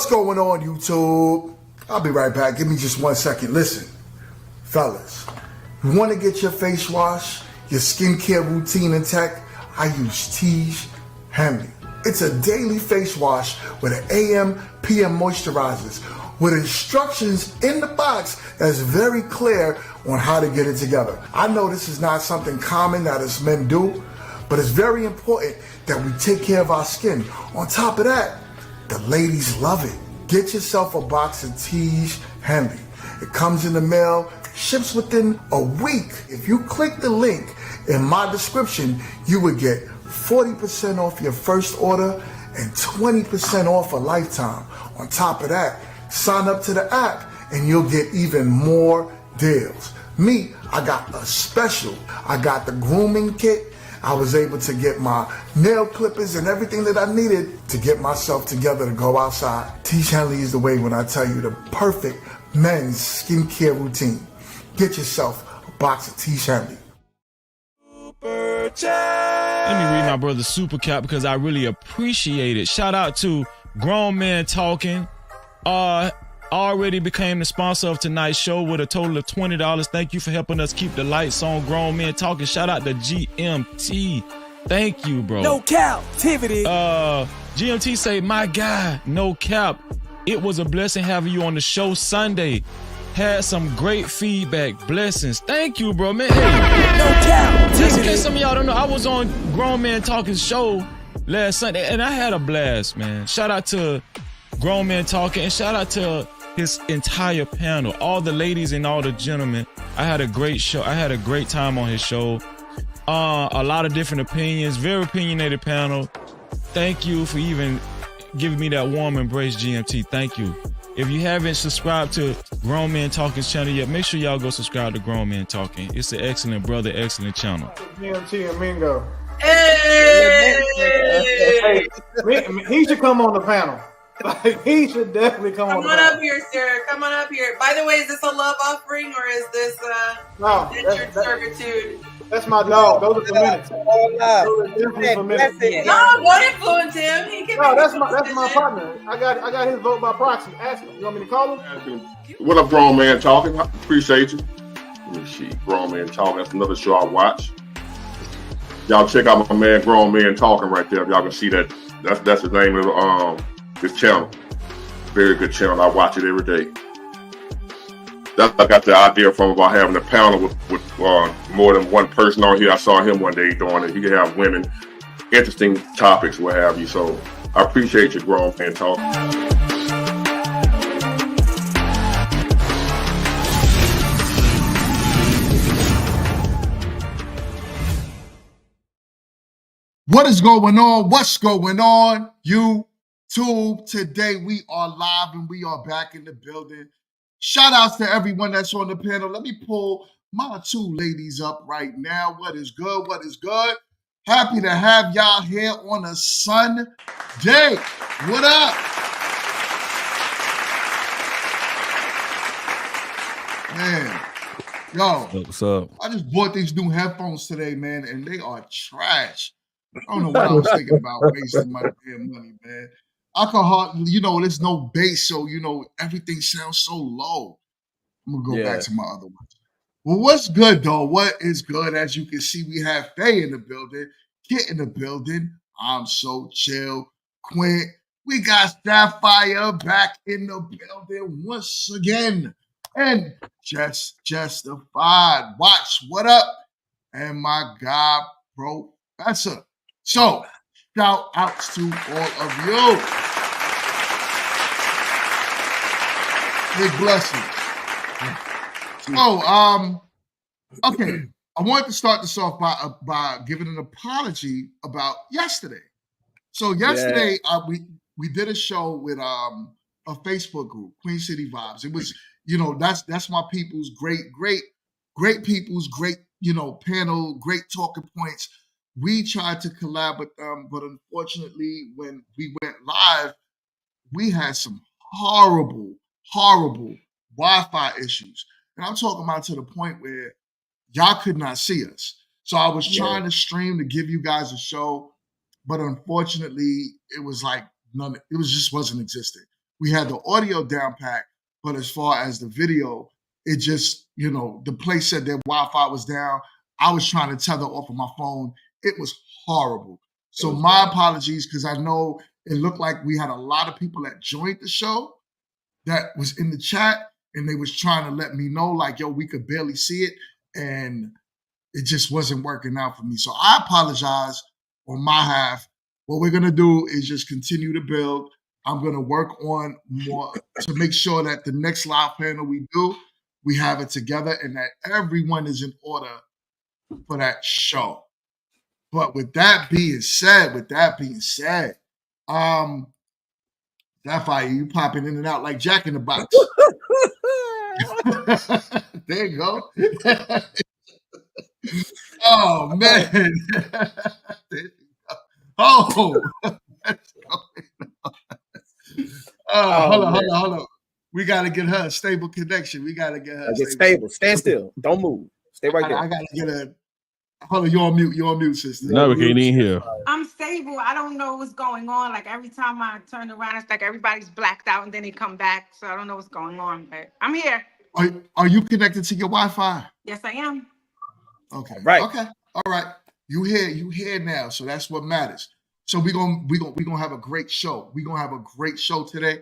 What's going on, YouTube? I'll be right back. Give me just 1 second. Listen, fellas, you want to get your face wash, your skincare routine intact? I use Tiege Henley. It's a daily face wash with an AM, PM moisturizers with instructions in the box that's very clear on how to get it together. I know this is not something common that us men do, but it's very important that we take care of our skin. On top of that, the ladies love it. Get yourself a box of Tiege Henley. It comes in the mail, ships within a week. If you click the link in my description, you would get 40% off your first order and 20% off a lifetime. On top of that, sign up to the app and you'll get even more deals. Me, I got a special. I got the grooming kit. I was able to get my nail clippers and everything that I needed to get myself together to go outside. Tiege Henley is the way when I tell you the perfect men's skincare routine. Get yourself a box of Tiege Henley. Let me read my brother's super cap because I really appreciate it. Shout out to Grown Men Talking. Already became the sponsor of tonight's show with a total of $20. Thank you for helping us keep the lights on. Grown Men Talking. Shout out to GMT. Thank you, bro. No captivity. GMT say, my guy, no cap. It was a blessing having you on the show Sunday. Had some great feedback. Blessings. Thank you, bro, man. Hey, no cap. just in case some of y'all don't know, I was on Grown Man Talking show last Sunday, and I had a blast, man. Shout out to Grown Men Talking, and shout out to his entire panel, all the ladies and all the gentlemen. I had a great show. I had a great time on his show. A lot of different opinions, very opinionated panel. Thank you for even giving me that warm embrace, GMT. Thank you. If you haven't subscribed to Grown Men Talking's channel yet, make sure y'all go subscribe to Grown Men Talking. It's an excellent brother, excellent channel. GMT and Mingo. Hey! Hey, he should come on the panel. Like, he should definitely come on. Come on up here, sir. Come on up here. By the way, is this a love offering or is this no, indentured servitude? That's my dog. Those are for minutes. Those are definitely for minutes. No, don't influence him. He can. No, that's my partner. I got his vote by proxy. Ask him. You want me to call him? What up, Grown Man Talking? I appreciate you. Let me see. Grown Man Talking. That's another show I watch. Y'all check out my man Grown Man Talking right there. Y'all can see that. That's the name of his channel. Very good channel. I watch it every day. That's I got the idea from about having a panel with more than one person on here. I saw him one day doing it. He could have women, interesting topics, what have you. So I appreciate you, Grown Man Talking. What is going on? What's going on, YouTube? Today we are live and we are back in the building. Shout outs to everyone that's on the panel. Let me pull my two ladies up right now. What is good? What is good? Happy to have y'all here on a Sunday. What up? Man, yo. What's up? I just bought these new headphones today, man, and they are trash. I don't know what I was thinking about wasting my damn money, man. I can hardly, there's no bass, so, everything sounds so low. I'm going to go back to my other ones. Well, what's good, though? What is good? As you can see, we have Faye in the building, Kit in the building. I'm so chill. Quint. We got Sapphire back in the building once again. And Justified. Watch, what up? And my God, Professor. So, shout outs to all of you. Big blessings. So, okay. I wanted to start this off by giving an apology about yesterday. So yesterday, we did a show with a Facebook group, Queen City Vibes. It was, that's my people's great people's great, panel, great talking points. We tried to collab with them, but unfortunately, when we went live, we had some horrible Wi-Fi issues. And I'm talking about to the point where y'all could not see us. So I was trying to stream to give you guys a show, but unfortunately, it was like just wasn't existing. we had the audio down pat, but as far as the video, it just, the place said their Wi-Fi was down. I was trying to tether off of my phone. It was horrible. So my apologies, because I know it looked like we had a lot of people that joined the show that was in the chat, and they was trying to let me know, like, yo, we could barely see it, and it just wasn't working out for me. So I apologize on my half. What we're going to do is just continue to build. I'm going to work on more to make sure that the next live panel we do, we have it together and that everyone is in order for that show. But with that being said, that fire, you popping in and out like Jack in the Box. There you go. Oh, man. Oh, hold on. We got to get her a stable connection. We got to get her stable. Stand still. Don't move. Stay right there. I got to get a... Hold on, you're on mute, sister. No, we can't even hear. I'm stable. I don't know what's going on. Like every time I turn around, it's like everybody's blacked out and then they come back. So I don't know what's going on, but I'm here. Are you connected to your Wi-Fi? Yes, I am. Okay. Right. Okay. All right. You here now. So that's what matters. So we're gonna have a great show. We're gonna have a great show today.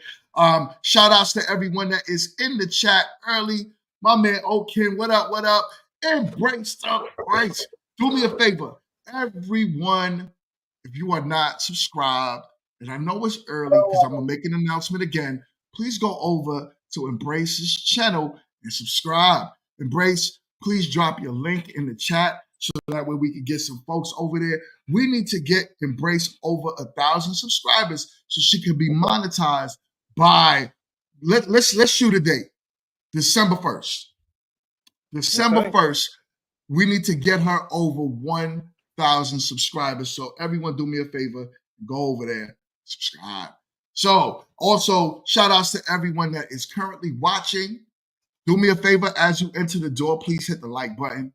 Shout outs to everyone that is in the chat early. My man Okin, what up? Embrace the price. Do me a favor, everyone, if you are not subscribed, and I know it's early because I'm going to make an announcement again, please go over to Embrace's channel and subscribe. Embrace, please drop your link in the chat so that way we can get some folks over there. We need to get Embrace over 1,000 subscribers so she can be monetized by, let's shoot a date, December 1st. December 1st. We need to get her over 1,000 subscribers. So everyone do me a favor, go over there, subscribe. So also shout outs to everyone that is currently watching. Do me a favor, as you enter the door, please hit the like button.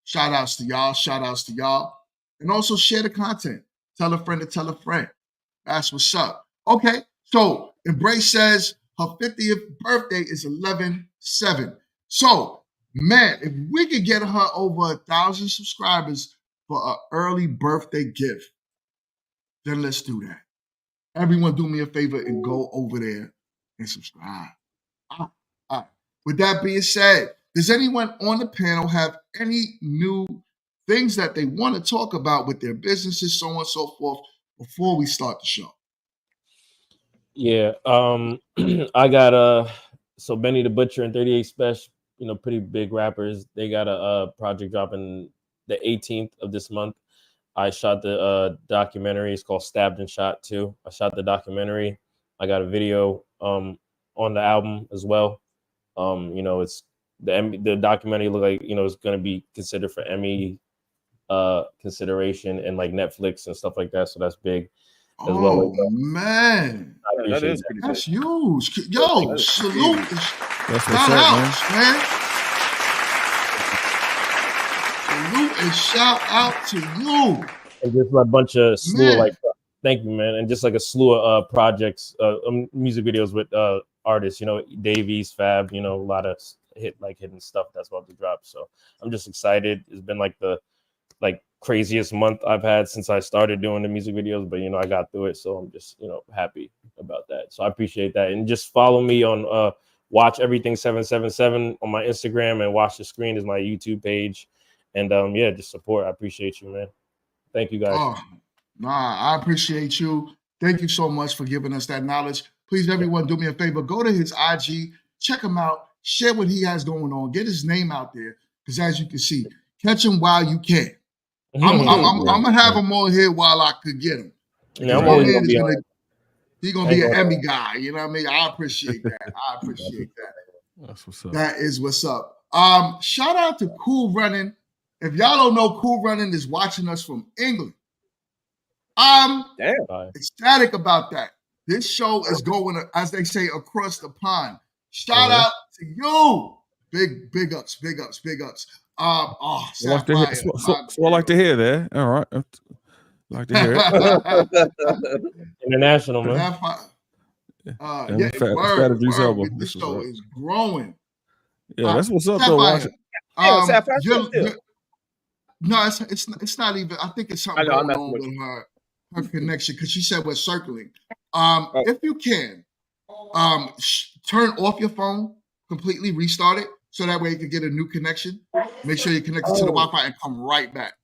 Shout outs to y'all. And also share the content. Tell a friend to tell a friend. That's what's up. Okay, so Embrace says her 50th birthday is 11/7. So, man, if we could get her over 1,000 subscribers for an early birthday gift, then let's do that. Everyone do me a favor and go over there and subscribe. All right. With that being said, does anyone on the panel have any new things that they want to talk about with their businesses, so on and so forth, before we start the show? Yeah, I got so Benny the Butcher and 38 Special, pretty big rappers. They got a project dropping the 18th of this month. I shot the documentary. It's called Stabbed and Shot 2. I shot the documentary. I got a video on the album as well. It's the documentary look like it's going to be considered for Emmy consideration and like Netflix and stuff like that. So that's big. As well. Man, that's huge. Yo, salute. That's what's up, man. Salute and shout out to you. And just a bunch of slew of thank you, man. And just like a slew of projects, music videos with artists, Davies, Fab, a lot of hidden stuff that's about to drop. So I'm just excited. It's been like the craziest month I've had since I started doing the music videos, but I got through it, so I'm just happy about that. So I appreciate that, and just follow me on Watch Everything 777 on my Instagram, and Watch the Screen is my YouTube page, and just support. I appreciate you, man. Thank you guys. I appreciate you. Thank you so much for giving us that knowledge. Please, everyone, do me a favor. Go to his IG, check him out, share what he has going on, get his name out there, because as you can see, catch him while you can. I'm gonna have him on here while I could get him. Yeah, He's gonna be an Emmy guy. You know what I mean? I appreciate that. That's what's up. That is what's up. Shout out to Cool Running. If y'all don't know, Cool Running is watching us from England. I'm ecstatic about that. This show is going, as they say, across the pond. Shout out to you. Big ups. So I like to hear that. All right. Like to hear it. International, man. Strategies help 'em. This That's what's show up. is growing. Yeah, that's what's up though. Watch it. Damn, Sapphire, still. No, it's not even. I think it's something I know, I'm going messing on with with her connection because she said we're circling. Oh. If you can, turn off your phone completely, restart it, so that way you can get a new connection. Make sure you're connected to the Wi-Fi and come right back.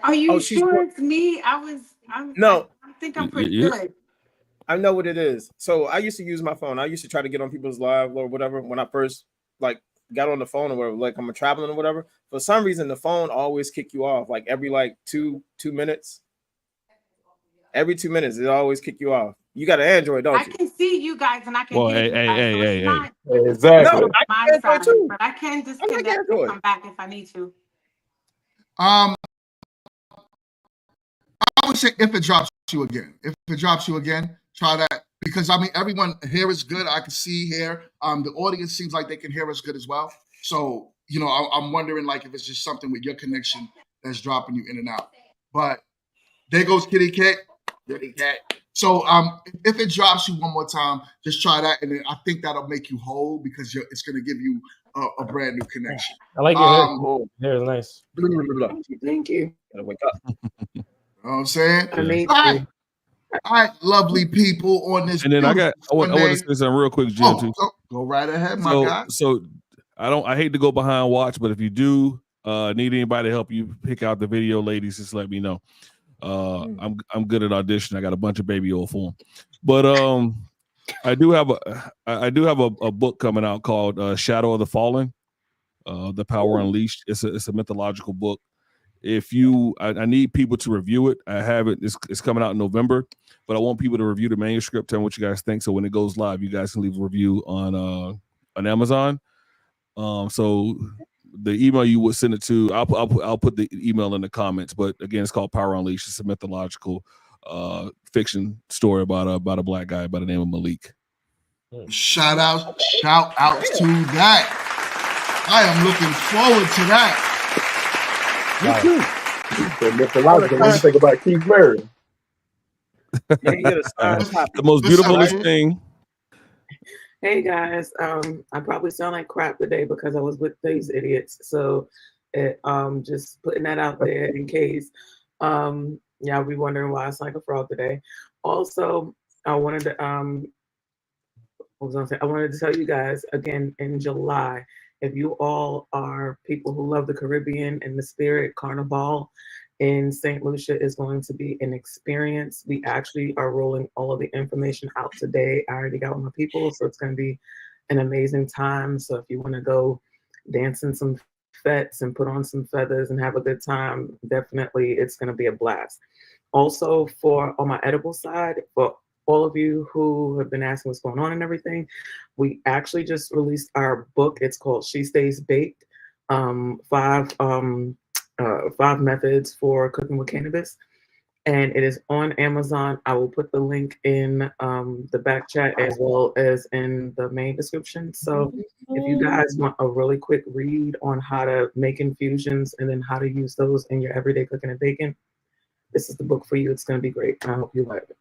Are you she's sure doing- it's me? I think I'm pretty good. I know what it is. So I used to use my phone. I used to try to get on people's live or whatever when I first like got on the phone or whatever, like I'm traveling or whatever. For some reason, the phone always kick you off like every like two minutes. Every 2 minutes, it always kick you off. You got an Android, don't you? I can see you guys and I can Well, hear you guys. So it's not Exactly. No, I my can side, Android too. but I can like disconnect and Android. come back if I need to. I would say if it drops you again, try that because I mean everyone here is good. I can see here. The audience seems like they can hear us good as well. So I'm wondering like if it's just something with your connection that's dropping you in and out. But there goes Kitty Cat. So if it drops you one more time, just try that, and then I think that'll make you whole because it's going to give you a brand new connection. I like your hair. Hair is nice. Thank you. Gotta wake up. You know what I'm saying? Amazing. All right, lovely people on this. And then I want to say something real quick, GMT. Go right ahead, my guy. So I hate to go behind watch, but if you do need anybody to help you pick out the video, ladies, just let me know. I'm good at audition. I got a bunch of baby oil for them. But I do have a book coming out called Shadow of the Fallen, The Power Unleashed. It's a mythological book. I need people to review it. I have it. It's coming out in November, but I want people to review the manuscript. Tell me what you guys think. So when it goes live, you guys can leave a review on Amazon. So the email you would send it to, I'll put the email in the comments. But again, it's called Power Unleashed. It's a mythological fiction story about a black guy by the name of Malik. Shout outs to that. I am looking forward to that. Me too. Mythological. What do you think about Keith Murray? The most beautiful thing. Hey guys, I probably sound like crap today because I was with these idiots. So, just putting that out there in case y'all be wondering why I sound like a fraud today. Also, I wanted to tell you guys again in July. If you all are people who love the Caribbean and the spirit, Carnival in St. Lucia is going to be an experience. We actually are rolling all of the information out today. I already got my people, so it's going to be an amazing time. So if you want to go dance in some fetes and put on some feathers and have a good time, definitely it's going to be a blast. Also, on my edible side, for all of you who have been asking what's going on and everything, we actually just released our book. It's called She Stays Baked, 5 methods for cooking with cannabis. And it is on Amazon. I will put the link in the back chat as well as in the main description. So if you guys want a really quick read on how to make infusions and then how to use those in your everyday cooking and baking, this is the book for you. It's going to be great. I hope you like it.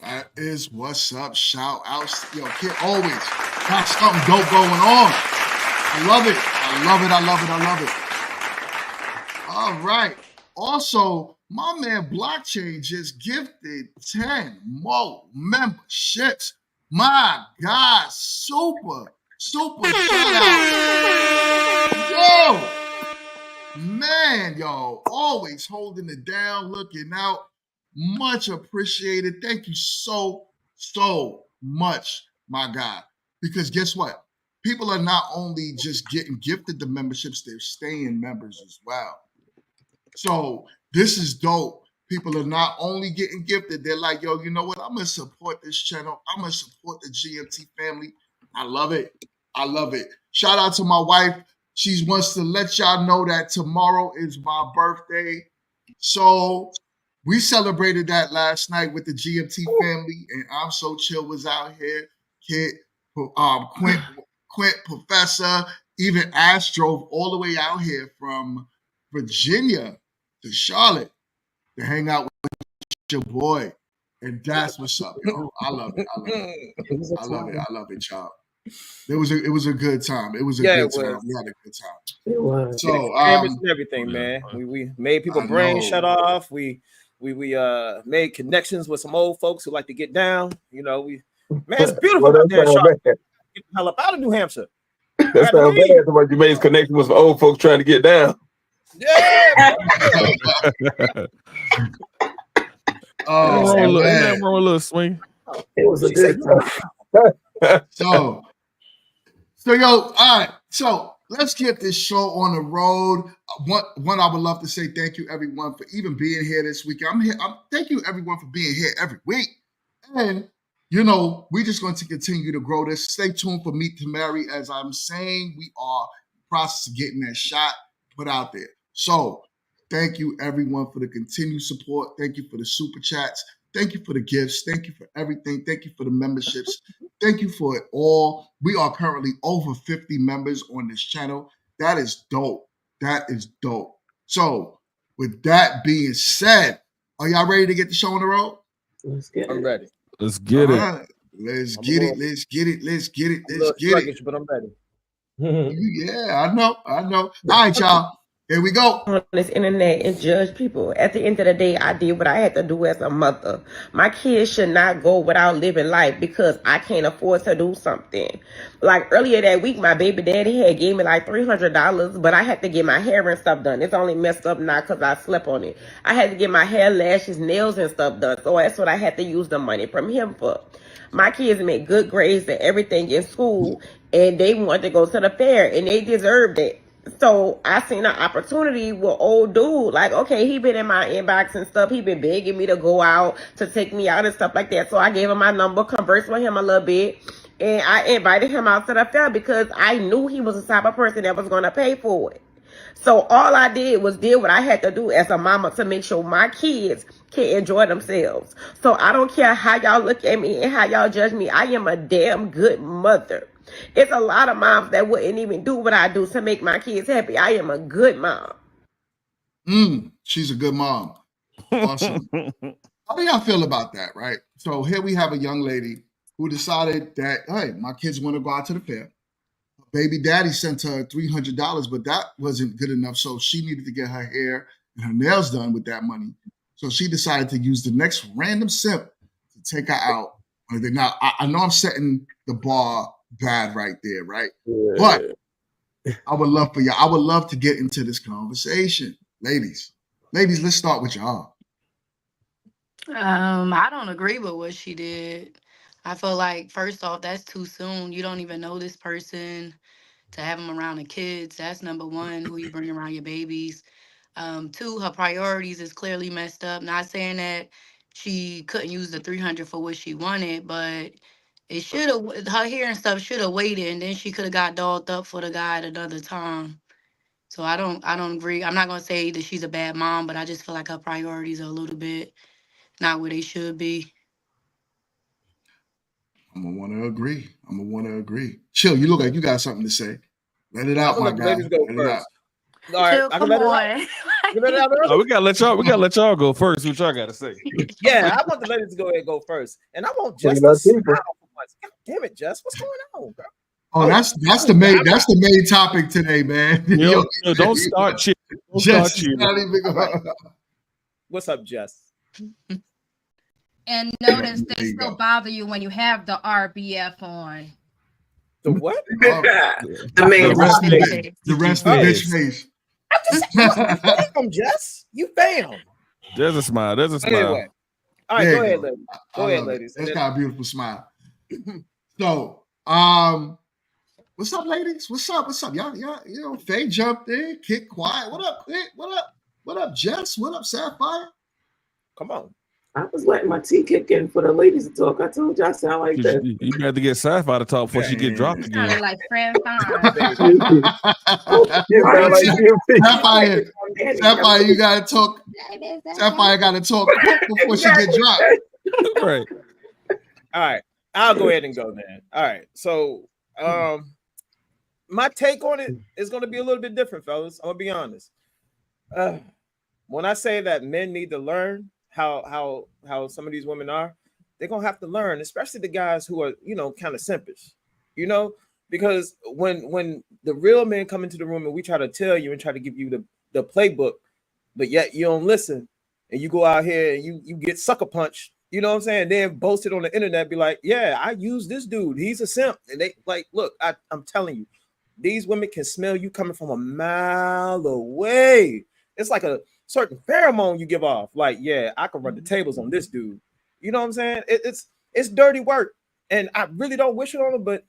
That is what's up. Shout outs. Yo, kid, always got something dope going on. I love it. All right. Also, my man Blockchain just gifted 10 more memberships. My God, super shout out. Yo, man, yo, always holding it down, looking out. Much appreciated. Thank you so much, my guy. Because guess what? People are not only just getting gifted the memberships, they're staying members as well. So this is dope. People are not only getting gifted, they're like, yo, you know what? I'm going to support this channel. I'm going to support the GMT family. I love it. Shout out to my wife. She wants to let y'all know that tomorrow is my birthday. So we celebrated that last night with the GMT family, and I'm So Chill was out here. Kid, Quint, Professor, even Ash drove all the way out here from Virginia to Charlotte to hang out with your boy. And that's what's up, y'all. I love it. I love it. It was a I love it. time. I love it, y'all. It was a good time. It was a Yeah, good it was. time. We had a good time. It was. So Experience and everything, man. yeah. We made people I brains know. shut off. We made connections with some old folks who like to get down. You know, man, it's beautiful Well, out that there in sound Charlotte. bad. Get the hell up out of New Hampshire. That I gotta sound leave. bad. Somebody you made connection with some old folks trying to get down. Yeah. Oh Ain't man. nothing wrong with a little swing. It was a She said, good time. So yo, all right. So let's get this show on the road. One, I would love to say thank you everyone for even being here this week. I'm here. Thank you everyone for being here every week. And we're just going to continue to grow this. Stay tuned for Meet to Marry. As I'm saying, we are in the process of getting that shot put out there. So thank you everyone for the continued support. Thank you for the super chats. Thank you for the gifts. Thank you for everything. Thank you for the memberships. Thank you for it all. We are currently over 50 members on this channel. That is dope. That is dope. So with that being said, are y'all ready to get the show on the road? Let's get I'm it. ready. Let's get it. Right. Let's get it. Let's get it. Let's get it. I'm a Let's little get it. sluggish, but I'm ready. Yeah, I know. All right, y'all. Here we go. On this internet and judge people. At the end of the day, I did what I had to do as a mother. My kids should not go without living life because I can't afford to do something. Like earlier that week, my baby daddy had gave me like $300, but I had to get my hair and stuff done. It's only messed up now because I slept on it. I had to get my hair, lashes, nails and stuff done. So that's what I had to use the money from him for. My kids made good grades and everything in school, and they wanted to go to the fair, and they deserved it. So I seen an opportunity with old dude. Like, okay, he been in my inbox and stuff. He been begging me to go out, to take me out and stuff like that. So I gave him my number, conversed with him a little bit, and I invited him out to the fair because I knew he was the type of person that was going to pay for it. So all I did was did what I had to do as a mama to make sure my kids can enjoy themselves. So I don't care how y'all look at me and how y'all judge me. I am a damn good mother. It's a lot of moms that wouldn't even do what I do to make my kids happy. I am a good mom. She's a good mom. Awesome. How do y'all feel about that, right? So here we have a young lady who decided that, hey, my kids want to go out to the fair. Baby daddy sent her $300, but that wasn't good enough. So she needed to get her hair and her nails done with that money. So she decided to use the next random simp to take her out. Now, I know I'm setting the bar bad right there, right? Yeah. But I would love for y'all. I would love to get into this conversation. Ladies, let's start with y'all. I don't agree with what she did. I feel like, first off, that's too soon. You don't even know this person to have them around the kids. That's number one, who you bring around your babies. Two, her priorities is clearly messed up. Not saying that she couldn't use the 300 for what she wanted, but it should have, her hair and stuff should have waited, and then she could have got dolled up for the guy at another time. So I don't agree. I'm not gonna say that she's a bad mom, but I just feel like her priorities are a little bit not where they should be. I'm gonna want to agree. Chill, you look like you got something to say. Let it out, my guy. Ladies go first. All right, Chill, I can come let on. it out. You let it out early? We gotta let y'all go first. What y'all gotta say? Yeah, I want the ladies to go ahead and go first, and I want Jess to smile for once. God damn it, Jess, what's going on, bro? Oh, that's the main topic today, man. Yo, don't start cheating. What's up, Jess? And notice they still bother you when you have the RBF on. The what? The rest of bitch face. I'm Jess. You failed. There's a smile. Anyway. All right, go ahead, ladies. Go ahead, ladies. That's got a beautiful smile. So, what's up, ladies? What's up? Y'all, Faye jumped in, Kid quiet. What up, Clint? What up, Jess? What up, Sapphire? Come on. I was letting my tea kick in for the ladies to talk. I told you I sound like that. You got to get Sapphire to talk before she get dropped again. Sounded like Fran Sapphire, you gotta talk. Sapphire gotta talk before she get dropped. Right. All right. I'll go ahead and go, man. All right. So my take on it is going to be a little bit different, fellas. I'm gonna be honest. When I say that men need to learn how some of these women are, they're gonna have to learn, especially the guys who are, you know, kind of simpish, you know, because when the real men come into the room and we try to tell you and try to give you the playbook, but yet you don't listen, and you go out here and you get sucker punched, you know what I'm saying? Then boast it on the internet, be like, yeah, I use this dude, he's a simp. And they like, look, I'm telling you, these women can smell you coming from a mile away. It's like a certain pheromone you give off. Like, yeah, I can run the tables on this dude. You know what I'm saying? It's dirty work, and I really don't wish it on them. But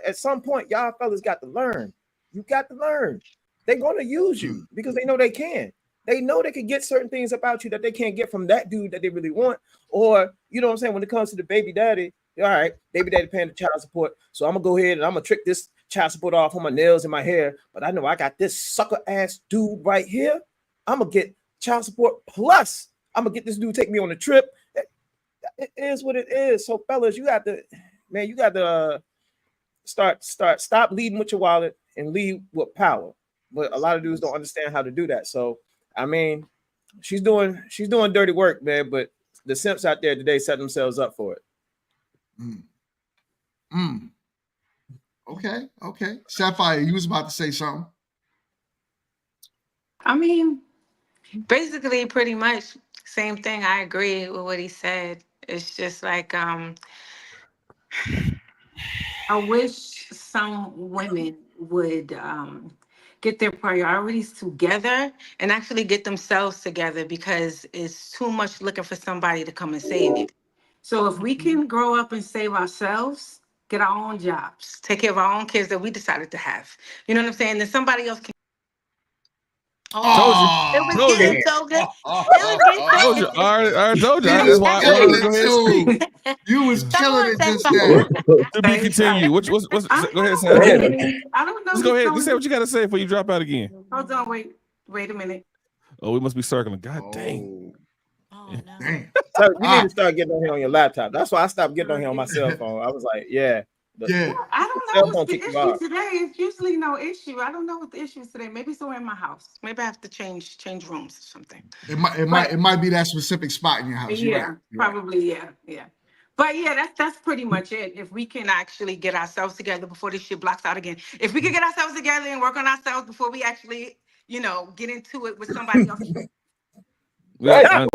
at some point, y'all fellas got to learn. You got to learn. They're gonna use you because they know they can. They know they can get certain things about you that they can't get from that dude that they really want. Or, you know what I'm saying? When it comes to the baby daddy, all right, baby daddy paying the child support. So I'm gonna go ahead and I'm gonna trick this child support off on my nails and my hair. But I know I got this sucker ass dude right here. I'm gonna get child support plus I'm gonna get this dude take me on a trip. It is what it is. So fellas, you got to, man, you got to stop leading with your wallet and lead with power. But a lot of dudes don't understand how to do that. So I mean, she's doing dirty work, man. But the simps out there today set themselves up for it. Okay. Sapphire, you was about to say something. I mean, basically, pretty much same thing. I agree with what he said. It's just like I wish some women would get their priorities together and actually get themselves together, because it's too much looking for somebody to come and save you. So if we can grow up and save ourselves, get our own jobs, take care of our own kids that we decided to have. You know what I'm saying? Then somebody else can. Oh, It was told you. getting so good. It was getting so Told you. good. I told you. You That's was why I killing wanted to go it ahead and speak. too. You was killing it just Someone now. To be continued. What's go ahead, Sam. I don't know. Just go ahead. Just say what you got to say before you drop out again. Hold on, wait a minute. Oh, we must be circling. God dang. Oh, no. Damn. So you need to start getting on here on your laptop. That's why I stopped getting on here on my cell phone. I was like, yeah. Yeah. I don't Cell know phone what's the kick you issue off. today. It's usually no issue. I don't know what the issue is today. Maybe somewhere in my house. Maybe I have to change rooms or something. It might be that specific spot in your house. You're Yeah, right. probably. Yeah. But yeah, that's pretty much it. If we can actually get ourselves together before this shit blocks out again. If we can get ourselves together and work on ourselves before we actually, get into it with somebody else. Yeah,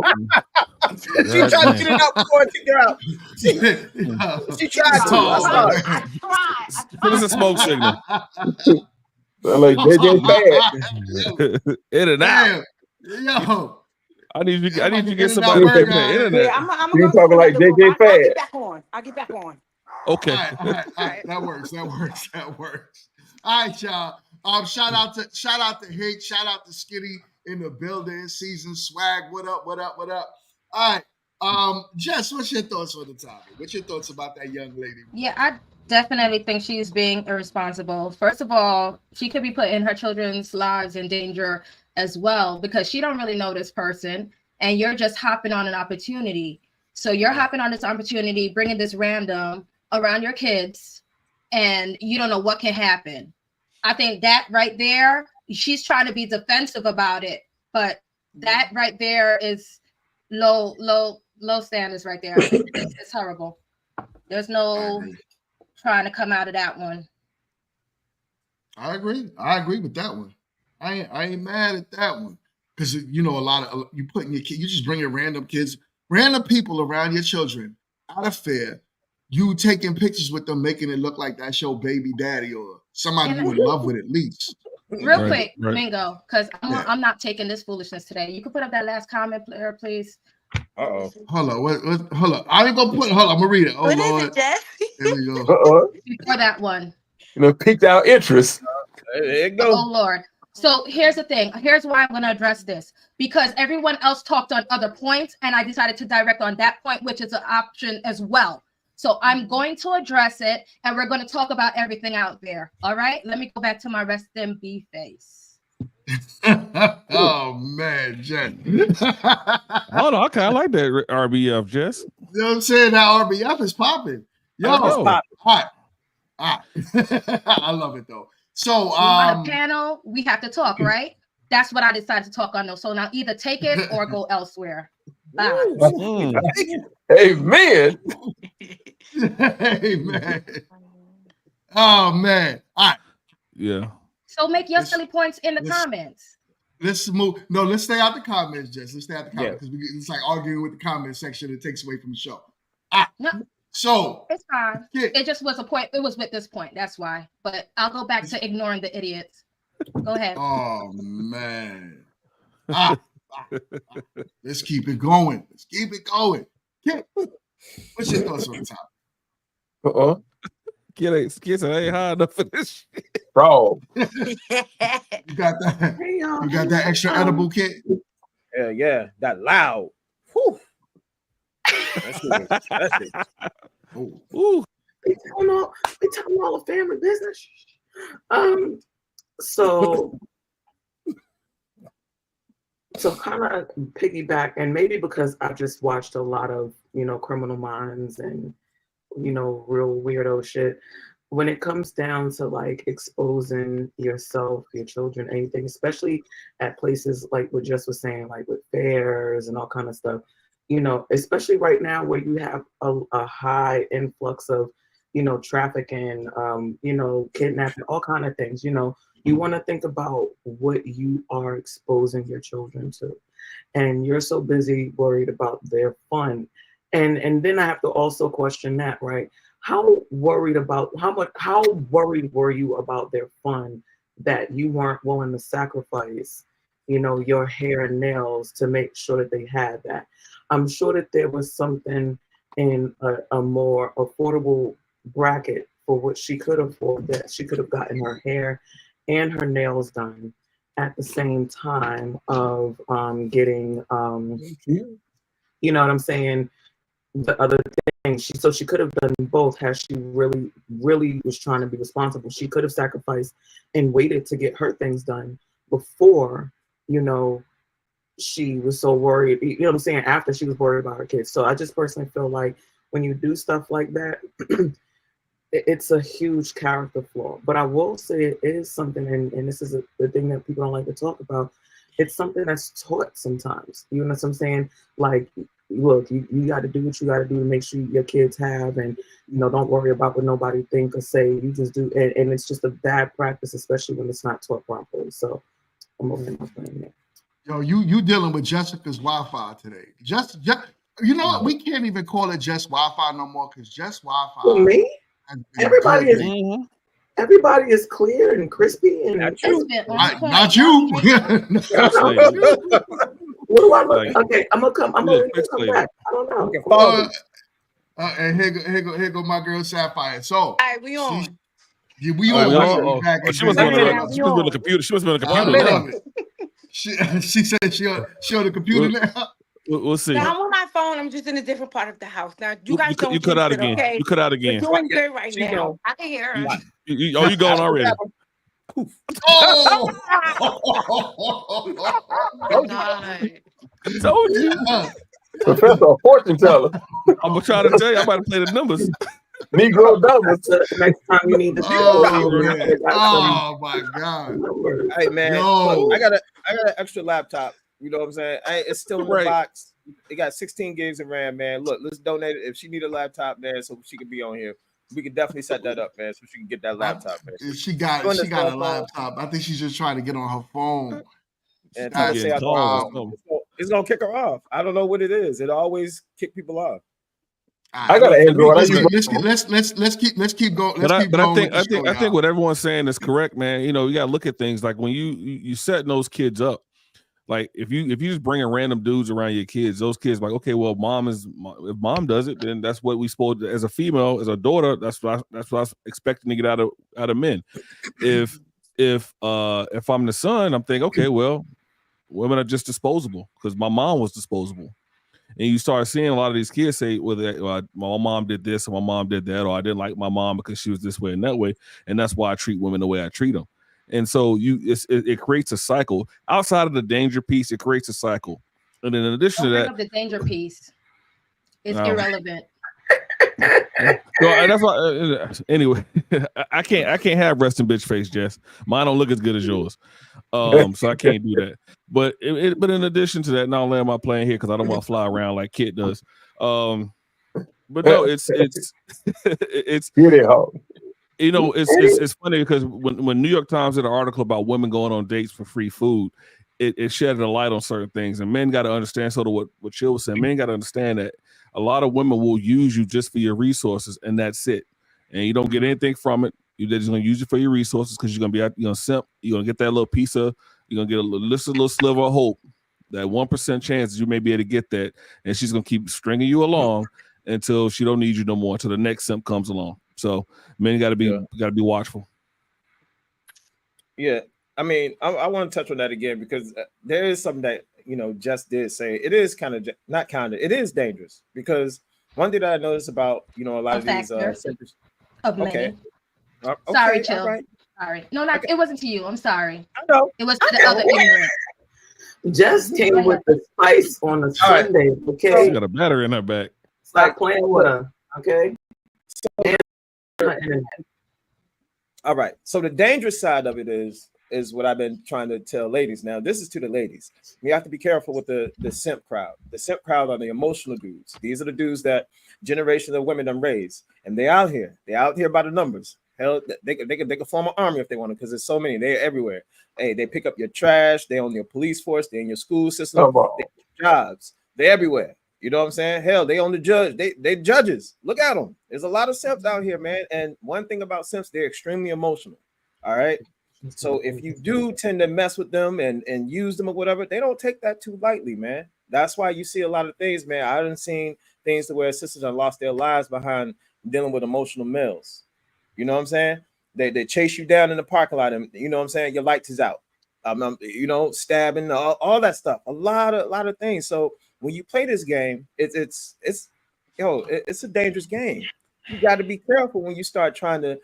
She tried to get it out before I kicked her out. She tried to. I saw it. I tried. Give us a smoke signal. Sound like JJ Fad. In and out. Yo. I need you to get In somebody and out from the burger. internet. Yeah, I'm You gonna go talking to like another room. JJ I'll Fad. get back on. I'll get back on. Okay. All right. That works. All right, y'all. Shout out to Hate. Shout out to Skitty in the building. Season swag. What up? All right. Jess, what's your thoughts on the topic? What's your thoughts about that young lady? Yeah, I definitely think she's being irresponsible. First of all, she could be putting her children's lives in danger as well, because she don't really know this person, and you're just hopping on an opportunity. So you're hopping on this opportunity, bringing this random around your kids, and you don't know what can happen. I think that right there, she's trying to be defensive about it, but that right there is low standards right there. It's horrible. There's no trying to come out of that one. I agree with that one. I ain't mad at that one, because a lot of you putting your kid, you just bring your random people around your children out of fear. You taking pictures with them, making it look like that's your baby daddy or somebody you in love with at least. Real quick, Mingo, because I'm not taking this foolishness today. You can put up that last comment, please. Uh-oh. Hold on. Hold on. I ain't gonna put. Hold on. I'm gonna read it. Oh What Lord. is it, Jess? Here we go. Before that one. Piqued our interest. There it goes. Oh Lord. So here's the thing. Here's why I'm going to address this, because everyone else talked on other points, and I decided to direct on that point, which is an option as well. So I'm going to address it, and we're going to talk about everything out there. All right. Let me go back to my rest in B face. Oh man, Jen. Hold on, I kind of like that RBF, Jess. You know what I'm saying? That RBF is popping. Yo, all right. I love it though. So on the panel, we have to talk, right? That's what I decided to talk on though. So now either take it or go elsewhere. Amen. Hey man. Oh man. All right. Yeah. So make your silly points in the comments. Let's move. No, let's stay out the comments, Jess. Let's stay out the comments Yeah. because it's like arguing with the comment section. It takes away from the show. No, So it's fine. It just was a point. It was with this point. That's why. But I'll go back to ignoring the idiots. Go ahead. Oh man. Let's keep it going. Let's keep it going. What's your thoughts on the topic? Kids ain't high enough for this shit. Bro. You got that? You got that extra edible kit? Yeah, that loud. Whew. That's it. Ooh. We telling all the family business. So kind of piggyback, and maybe because I just watched a lot of, Criminal Minds and, real weirdo shit. When it comes down to like exposing yourself, your children, anything, especially at places like what Jess was saying, like with fairs and all kind of stuff, especially right now where you have a high influx of, trafficking, kidnapping, all kind of things, you want to think about what you are exposing your children to. And you're so busy worried about their fun. And then I have to also question that, right? How worried were you about their fun that you weren't willing to sacrifice, your hair and nails to make sure that they had that? I'm sure that there was something in a more affordable bracket for what she could afford, that she could have gotten her hair and her nails done at the same time of getting, you know what I'm saying, the other thing. So she could have done both had she really, really was trying to be responsible. She could have sacrificed and waited to get her things done before, she was so worried, what I'm saying, after she was worried about her kids. So I just personally feel like when you do stuff like that, it's a huge character flaw. But I will say it is something, and this is the thing that people don't like to talk about, it's something that's taught sometimes. You know what I'm saying? Like, look, you got to do what you got to do to make sure your kids have, and don't worry about what nobody think or say. You just do, and it's just a bad practice, especially when it's not taught properly. So I'm over my friend there. Yo, you dealing with Jessica's Wi-Fi today. Just you know what? We can't even call it just Wi-Fi no more because just Wi-Fi. For me, everybody is clear and crispy and not you. Not you. What do I look? Okay, I'm gonna come back. I don't know. And here go my girl Sapphire. So, all right, we on. We on. She must be on the computer. She must be on the computer. She said she on the computer now. We'll see. Now I'm on my phone. I'm just in a different part of the house. Now you guys don't. You cut out it, again. okay? You cut out again. You're doing good right now. I can hear her. You going already? Oh! I told you. Professor fortune teller. I'm trying to tell you. I'm about to play the numbers. Negro numbers. Next time you need to. Oh my God! Hey man, look, I got an extra laptop. You know what I'm saying? It's still in the box. It got 16 gigs of RAM, man. Look, let's donate it. If she need a laptop, man, so she can be on here, we can definitely set that up, man, so she can get that laptop, man. She got a laptop. I think she's just trying to get on her phone. And it's gonna kick her off. I don't know what it is. It always kick people off. I got an Android. Let's keep going. But I think what everyone's saying is correct, man. You gotta look at things like when you setting those kids up. Like if you just bringing random dudes around your kids, those kids like, okay, well, if mom does it, then that's what we supposed to, as a female, as a daughter, that's what I was expecting to get out of men. If I'm the son, I'm thinking, okay, well, women are just disposable because my mom was disposable. And you start seeing a lot of these kids say, well, my mom did this and my mom did that, or I didn't like my mom because she was this way and that way, and that's why I treat women the way I treat them. And so it creates a cycle. Outside of the danger piece, it creates a cycle. And then in addition to that, the danger piece is irrelevant. So that's why. Anyway, I can't have resting bitch face, Jess. Mine don't look as good as yours, so I can't do that. But but in addition to that, now land my plane here because I don't want to fly around like Kit does. But no, it's it's Get it home. you know, it's funny because when New York Times did an article about women going on dates for free food, it shed a light on certain things, and men got to understand. Sort of what Chill was saying, men got to understand that a lot of women will use you just for your resources, and that's it. And you don't get anything from it. They're just gonna use you for your resources because you're gonna be out, you're gonna simp, you're gonna get that little piece of, you're gonna get a little sliver of hope, that 1% chance you may be able to get that, and she's gonna keep stringing you along until she don't need you no more, until the next simp comes along. So men gotta be watchful. Yeah, I mean, I want to touch on that again because there is something that Jess did say. It is kind of not kind of. It is dangerous because one thing that I noticed about a lot of these of okay. Okay, sorry, Chill. All right. Sorry, no, not it wasn't to you. I'm sorry. I know it was to the other ignorant. Just came with the spice on a Sunday. Right. Okay, she got a battery in her back. Stop playing with her. Okay. All right. So the dangerous side of it is what I've been trying to tell ladies. Now, this is to the ladies. You have to be careful with the simp crowd. The simp crowd are the emotional dudes. These are the dudes that generations of women done raised, and they out here. They out here by the numbers. Hell, they could form an army if they want to, because there's so many. They're everywhere. Hey, they pick up your trash. They own your police force. They in your school system. They jobs. They're everywhere. You know what I'm saying? Hell, they own the judge. They judges. Look at them. There's a lot of simps out here, man. And one thing about simps, they're extremely emotional. All right. So if you do tend to mess with them and use them or whatever, they don't take that too lightly, man. That's why you see a lot of things, man. I haven't seen things to where sisters have lost their lives behind dealing with emotional males. You know what I'm saying? They chase you down in the parking lot, and you know what I'm saying? Your lights is out. Stabbing, all that stuff. A lot of things. So when you play this game, it's a dangerous game. You got to be careful when you start trying to,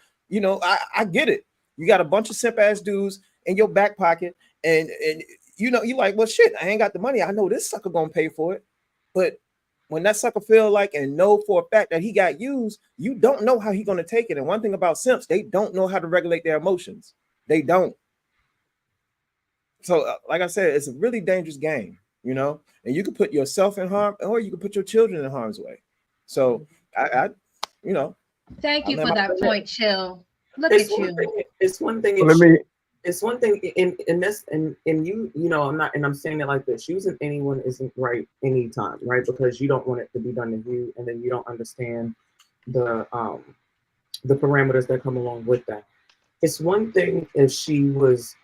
I get it. You got a bunch of simp ass dudes in your back pocket, and you're like, well, shit, I ain't got the money. I know this sucker gonna pay for it. But when that sucker feel like and know for a fact that he got used, you don't know how he gonna take it. And one thing about simps, they don't know how to regulate their emotions. They don't. So, like I said, it's a really dangerous game, and you can put yourself in harm, or you can put your children in harm's way. So, Thank you for that point, Chill. Look at you. It's one thing. It's one thing in this, and you, I'm not, and I'm saying it like this: using anyone isn't right anytime, right? Because you don't want it to be done to you, and then you don't understand the parameters that come along with that. It's one thing if she was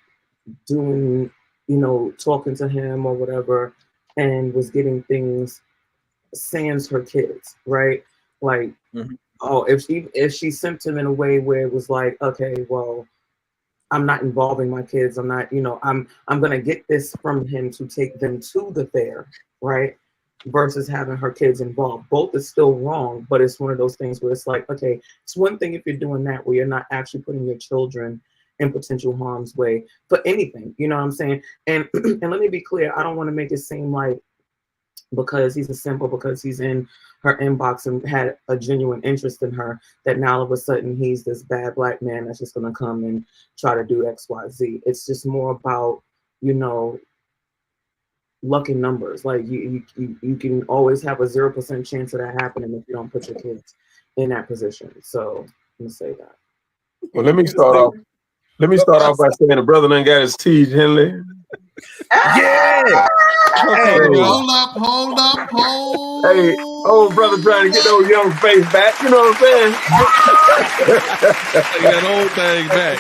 doing, talking to him or whatever, and was getting things sans her kids, right? Like, oh, if she simped him in a way where it was like, okay, well, I'm not involving my kids. I'm not, I'm gonna get this from him to take them to the fair, right? Versus having her kids involved. Both is still wrong, but it's one of those things where it's like, okay, it's one thing if you're doing that where you're not actually putting your children in potential harm's way for anything, you know what I'm saying? And let me be clear, I don't want to make it seem like because he's a simp or because he's in her inbox and had a genuine interest in her, that now all of a sudden he's this bad black man that's just gonna come and try to do X, Y, Z. It's just more about, luck in numbers. Like you can always have a 0% chance of that happening if you don't put your kids in that position. So let me say that. Well, let me start off by saying the brother done got his teeth, Henley. Yeah. Hey. Hold up. Hey, old brother trying to get those young face back. You know what I'm saying? Get that old thing back.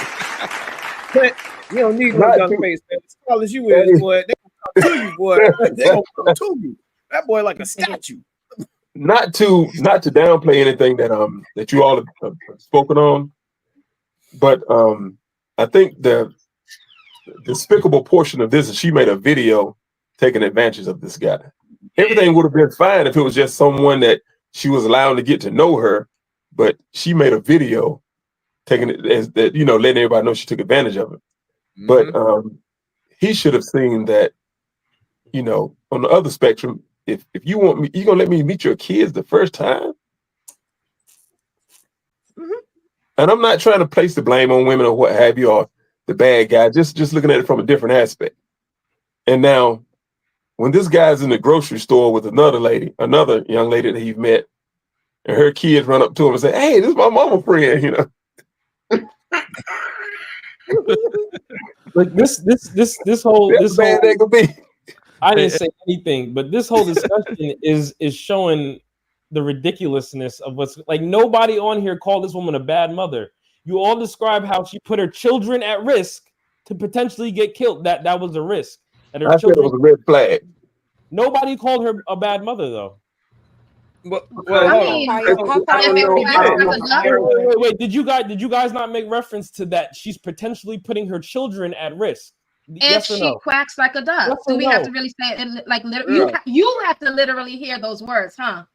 You don't need no young face, man. As tall as you is, boy, they gonna come to you, boy. They gonna come to you. That boy like a statue. Not to downplay anything that you all have spoken on, but I think the despicable portion of this is she made a video taking advantage of this guy. Everything would have been fine if it was just someone that she was allowing to get to know her, but she made a video taking it as that, letting everybody know she took advantage of it. But he should have seen that, on the other spectrum, if you want me, you're gonna let me meet your kids the first time. And I'm not trying to place the blame on women or what have you, or the bad guy, just looking at it from a different aspect. And now, when this guy's in the grocery store with another young lady that he's met, and her kids run up to him and say, "Hey, this is my mama friend," you know. Like this whole bad that could be. I didn't say anything, but this whole discussion is showing the ridiculousness of what's like. Nobody on here called this woman a bad mother. You all describe how she put her children at risk to potentially get killed. That was a risk. And her I said it was a red flag. Nobody called her a bad mother, though. Well, wait. Did you guys not make reference to that? She's potentially putting her children at risk. If yes or she no? quacks like a duck, Yes do or we have no? to really say it like literally? You have to literally hear those words, huh?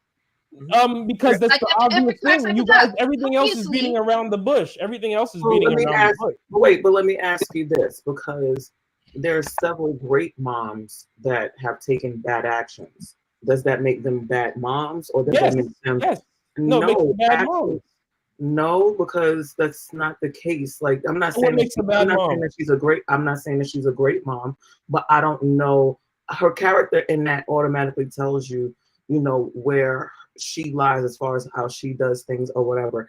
Because that's Like, the if obvious it quacks thing. like You a duck, guys, everything else is beating around the bush. Everything else is beating around the bush. But let me ask you this, because there are several great moms that have taken bad actions. Does that make them bad moms, or does that make them? Yes. No, it makes them bad moms. No, because that's not the case. Like, I'm not saying makes a bad mom? I'm not saying that she's a great mom, but I don't know her character in that automatically tells you, you know, where she lies as far as how she does things or whatever.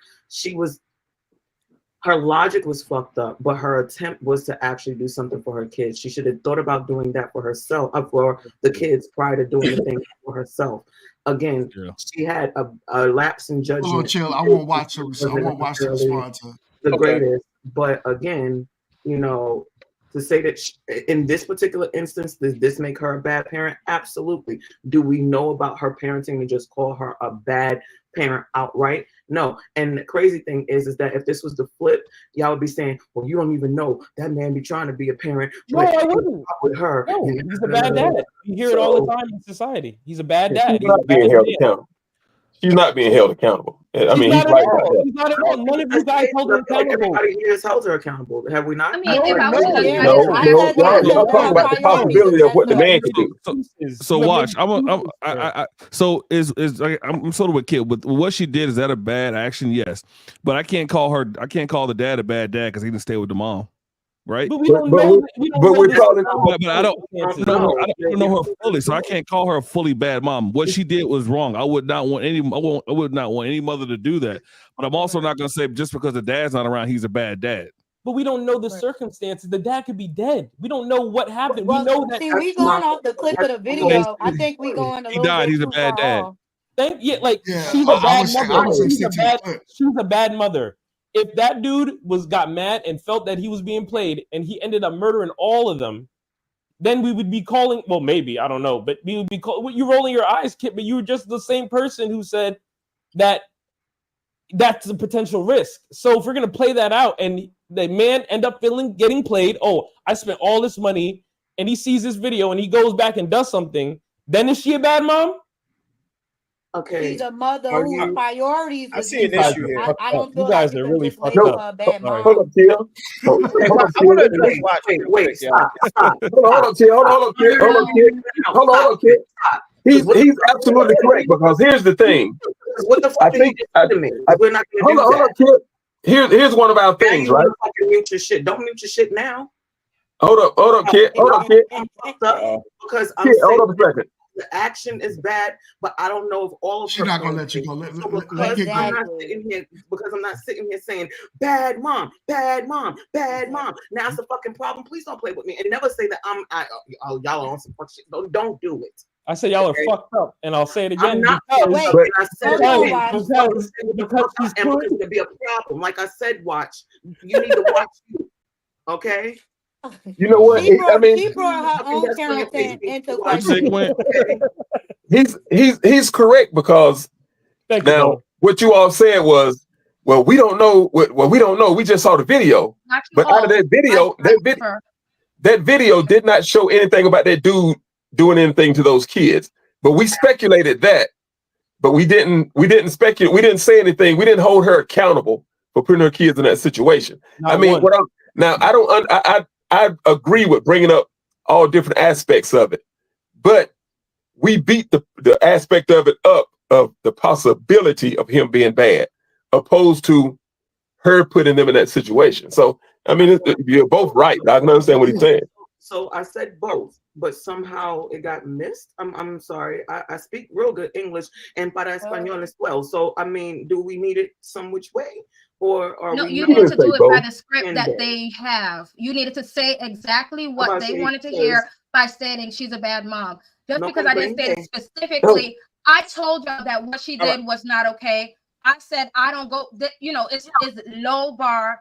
Her logic was fucked up, but her attempt was to actually do something for her kids. She should have thought about doing that for herself, for the kids, prior to doing the thing for herself. Again, she had a lapse in judgment. Oh, chill. I won't watch her. I won't watch her respond to the greatest. But again, you know, to say that in this particular instance, does this make her a bad parent? Absolutely. Do we know about her parenting and just call her a bad parent outright? No. And the crazy thing is that if this was the flip, y'all would be saying, well, you don't even know that man be trying to be a parent. No, I wouldn't. With her. No, he's a bad dad. You hear it all the time in society. He's a bad dad. She's not being held accountable. She's not being held accountable. I mean, he's right about that. He's not at all. None of you guys held her accountable. Everybody here has held her accountable. Have we not? I mean, if I was y'all talking about the possibility of what the man can do. So watch. I'm sort of a kid. With what she did, is that a bad action? Yes, but I can't call the dad a bad dad because he didn't stay with the mom. Right, but we don't know. But I don't know her fully, so I can't call her a fully bad mom. What she did was wrong. I would not want any mother to do that. But I'm also not going to say just because the dad's not around, he's a bad dad. But we don't know the circumstances. The dad could be dead. We don't know what happened. Well, we know that. See, we going off the clip of the video. I think we going a little bit He's too a bad far dad. off. She's a bad mother. She's a bad mother. If that dude got mad and felt that he was being played and he ended up murdering all of them, then we would be calling, well, maybe, I don't know, but we would be calling, you're rolling your eyes, Kit, but you were just the same person who said that that's a potential risk. So if we're going to play that out and the man end up getting played, oh, I spent all this money, and he sees this video and he goes back and does something, then is she a bad mom? Okay. She's a mother whose priorities. I see an issue here. I don't feel you guys like are you really can just fucked label up. her a bad mom. Hold up, Tia. Hold up, Tia. He's absolutely correct, because here's the thing. What the fuck did you do to me? We're not going to do that. Hold up, Kid. Here's one of our things, right? Mute your shit. Don't mute your shit now. Hold up, Kid. Because I'm saying hold up a second. the action is bad, but I don't know if all of she's not gonna let you go. Because I'm not sitting here saying bad mom. Now it's a fucking problem. Please don't play with me and never say that y'all are on some fuck shit. Don't do it. I said y'all are fucked up, and I'll say it again. Because she's going to be a problem. Like I said, watch. You need to watch you. Okay. You know what? She brought her own parenting into question. He's correct, because what you all said was, well, we don't know. Well, we don't know. We just saw the video, but out of that video, that video did not show anything about that dude doing anything to those kids. But we speculated that, but we didn't speculate. We didn't say anything. We didn't hold her accountable for putting her kids in that situation. I agree with bringing up all different aspects of it, but we beat the aspect of it up of the possibility of him being bad, opposed to her putting them in that situation. So, I mean, you're both right. I can understand what he's saying. So I said both, but somehow it got missed. I'm sorry. I speak real good English and para español as well. So I mean, do we need it some which way, or are No, we you not? need to do it by the script And that they have. You needed to say exactly How what about they say, wanted to says, hear by stating she's a bad mom. Just no because I didn't state it comprende. specifically, I told y'all that what she did was not okay. I said I don't go. You know, it's low bar.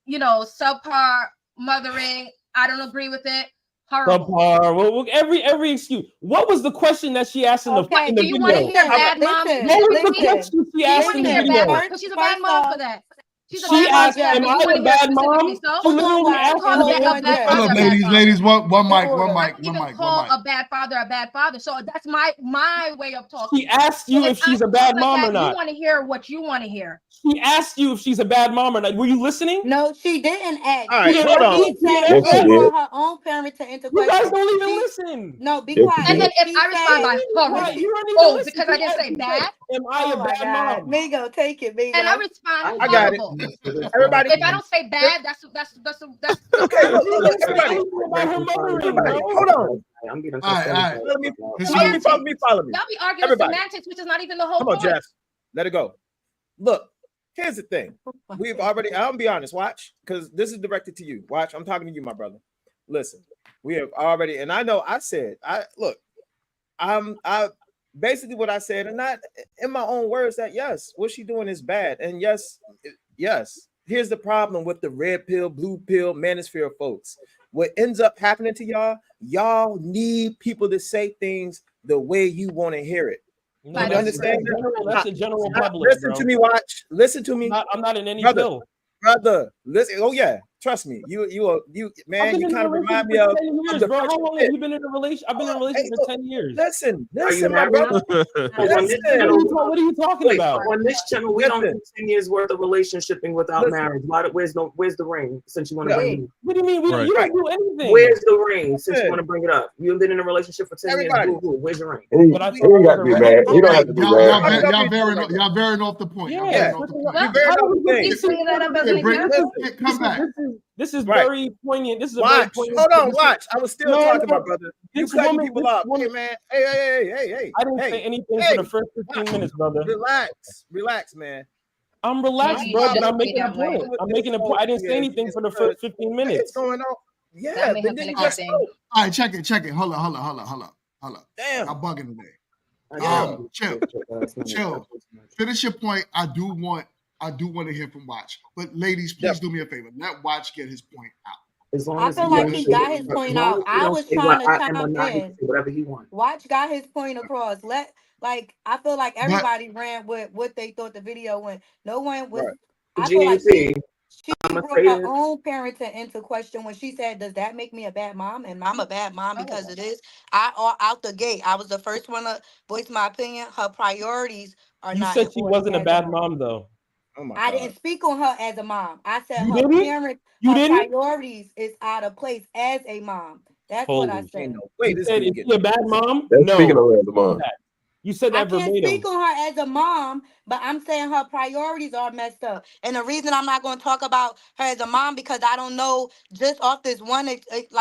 You know, subpar mothering. I don't agree with it. Horrible. Subpar. Well, every excuse. What was the question that she asked in the Okay, in the do you want to video? hear bad mom Listen, What was the specifically? question she Do you asked want in to the hear bad video? mom? Because she's a bad mom for that. She's a She bad mom asked, for that. "Am Do you I want a to hear bad specifically mom?" so? She literally I can asked call me. a bad Hold father up, a bad ladies, father. ladies, one In mic, order. one I mic, can one even mic, one call mic. a bad father a bad father. So that's my way of talking. She asked So you if she's a I bad talk like mom or that, you not. want to hear what you want to hear. She asked you if she's a bad mom or not. Were you listening? No, she didn't ask. All right, hold What on. she said, Yes, she she did. called her own parenting into You guys question. don't even She listen. no, be Yes, she quiet. And did. then if She I respond said by what horrible, Why? she. You don't even oh, listen. because I didn't say She said, bad, "Am I Oh a my bad God, mom?" Mingo, take it, and I Mingo. respond I got it. horrible. Everybody. If I don't say bad, that's Okay, subpar. look, everybody. Anything about her mothering, Everybody, bro. hold on. I'm getting All right, all right. Follow me. This Follow me, is follow me, follow me. Y'all be arguing Everybody. semantics, which is not even the whole Come on, point. Jeff. Let it go. Look, here's the thing. We've already, I'll be honest, watch, because this is directed to you. Watch, I'm talking to you, my brother. Listen, we have already, and I know I said, I basically what I said, and not in my own words, that yes, what she doing is bad. And yes, here's the problem with the red pill, blue pill, manosphere folks. What ends up happening to y'all need people to say things the way you want to hear it. No, You understand? that's the general public. Listen to me, watch. Listen to me. I'm not in any brother, pill. brother. Listen. Oh yeah, trust me. You man. You kind of remind me of 10 years, the bro. Fresh How long Fit. have you been in a relationship? I've been in a relationship for 10 years. Listen, Are you my married? brother. What are you talking about? On this channel, we don't do 10 years worth of relationshiping without marriage. Where's the ring? Since you want to bring it up? What do you mean? You don't do anything. Where's the ring? Since you want to bring it up, you've been in a relationship for 10 Everybody. years. Where's your ring? He ain't got to be mad. He don't have to be mad. Y'all veering off the point. Y'all Yeah. veering off the point. Well, he's bringing that up as an example. Come back. This is Right. very poignant. This is a Watch. very poignant. Hold on. Watch. I was still talking, my brother. You This cutting woman- people this off. woman- Hey man. Hey. I didn't say anything for the first 15 minutes, brother. Relax, man. I'm relaxed, Maybe bro, you but shouldn't I'm be making a that way. point. I'm making a point. I didn't say anything for the first 15 What's minutes. going on? Yeah, That may but have then been you a just good spoke. All right, check it. Hold up. Damn. I'm bugging today. Chill. Finish your point. I do want to hear from Watch. But ladies, please do me a favor. Let Watch get his point out. I feel like he got his point out. I was trying to chime in. Whatever he wants. Watch got his point across. I feel like everybody ran with what they thought the video went. No one was. I feel like she brought her own parenting into question when she said, "Does that make me a bad mom?" And I'm a bad mom because it is. Out the gate, I was the first one to voice my opinion. Her priorities are You not. said she wasn't a as bad mom, though. I didn't speak on her as a mom. I said You her didn't? parent, You her didn't? priorities is out of place as a mom. That's what I said. You said, is she a bad mom? That's No. speaking of her as a mom. You said I that can't verbatim. speak on her as a mom, but I'm saying her priorities are messed up. And the reason I'm not going to talk about her as a mom because I don't know just off this one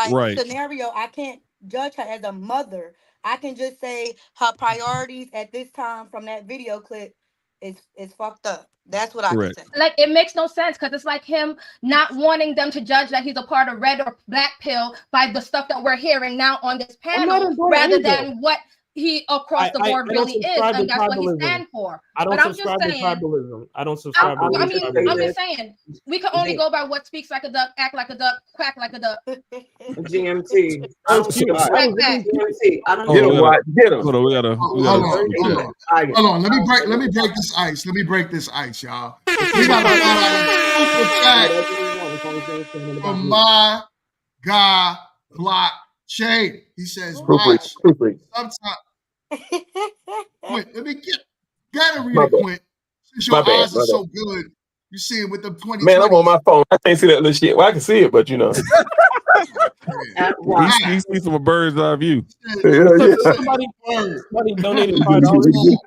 Right. scenario, I can't judge her as a mother. I can just say her priorities at this time from that video clip is fucked up. That's what I can say. Like it makes no sense because it's like him not wanting them to judge that he's a part of red or black pill by the stuff that we're hearing now on this panel, rather than what he across the board really is, and that's what he stands for. I don't subscribe to tribalism. I don't subscribe to I mean, tribalism. I'm just saying we can only go by what speaks like a duck, act like a duck, quack like a duck. GMT. GMT. I don't Get him, Watch. Get him. Hold on, we gotta Hold on. Let me break this ice. Y'all. We got a lot of super chat from my guy Blockchain. He says, Watch. Sometimes. Wait, let me gotta read it, Quint. Since your eyes are so good, you see it with the 2020. Man, I'm on my phone. I can't see that little shit. Well, I can see it, but you know. You see from a bird's eye view. Somebody donated $5.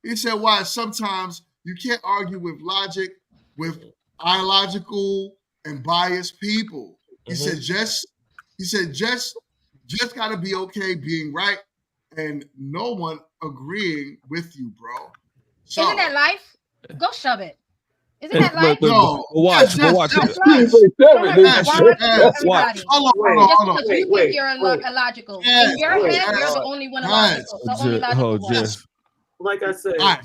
He said, why sometimes you can't argue with logic with ideological and biased people. He said just gotta be okay being right, and no one agreeing with you, bro. So, Isn't that life? Go shove it. Isn't that life? no, watch. That's life. Yes, Why yes. everybody? Hold on. Just because you think you're illogical. In your head, you're the only one illogical. So only logical ones. Like I said, all right.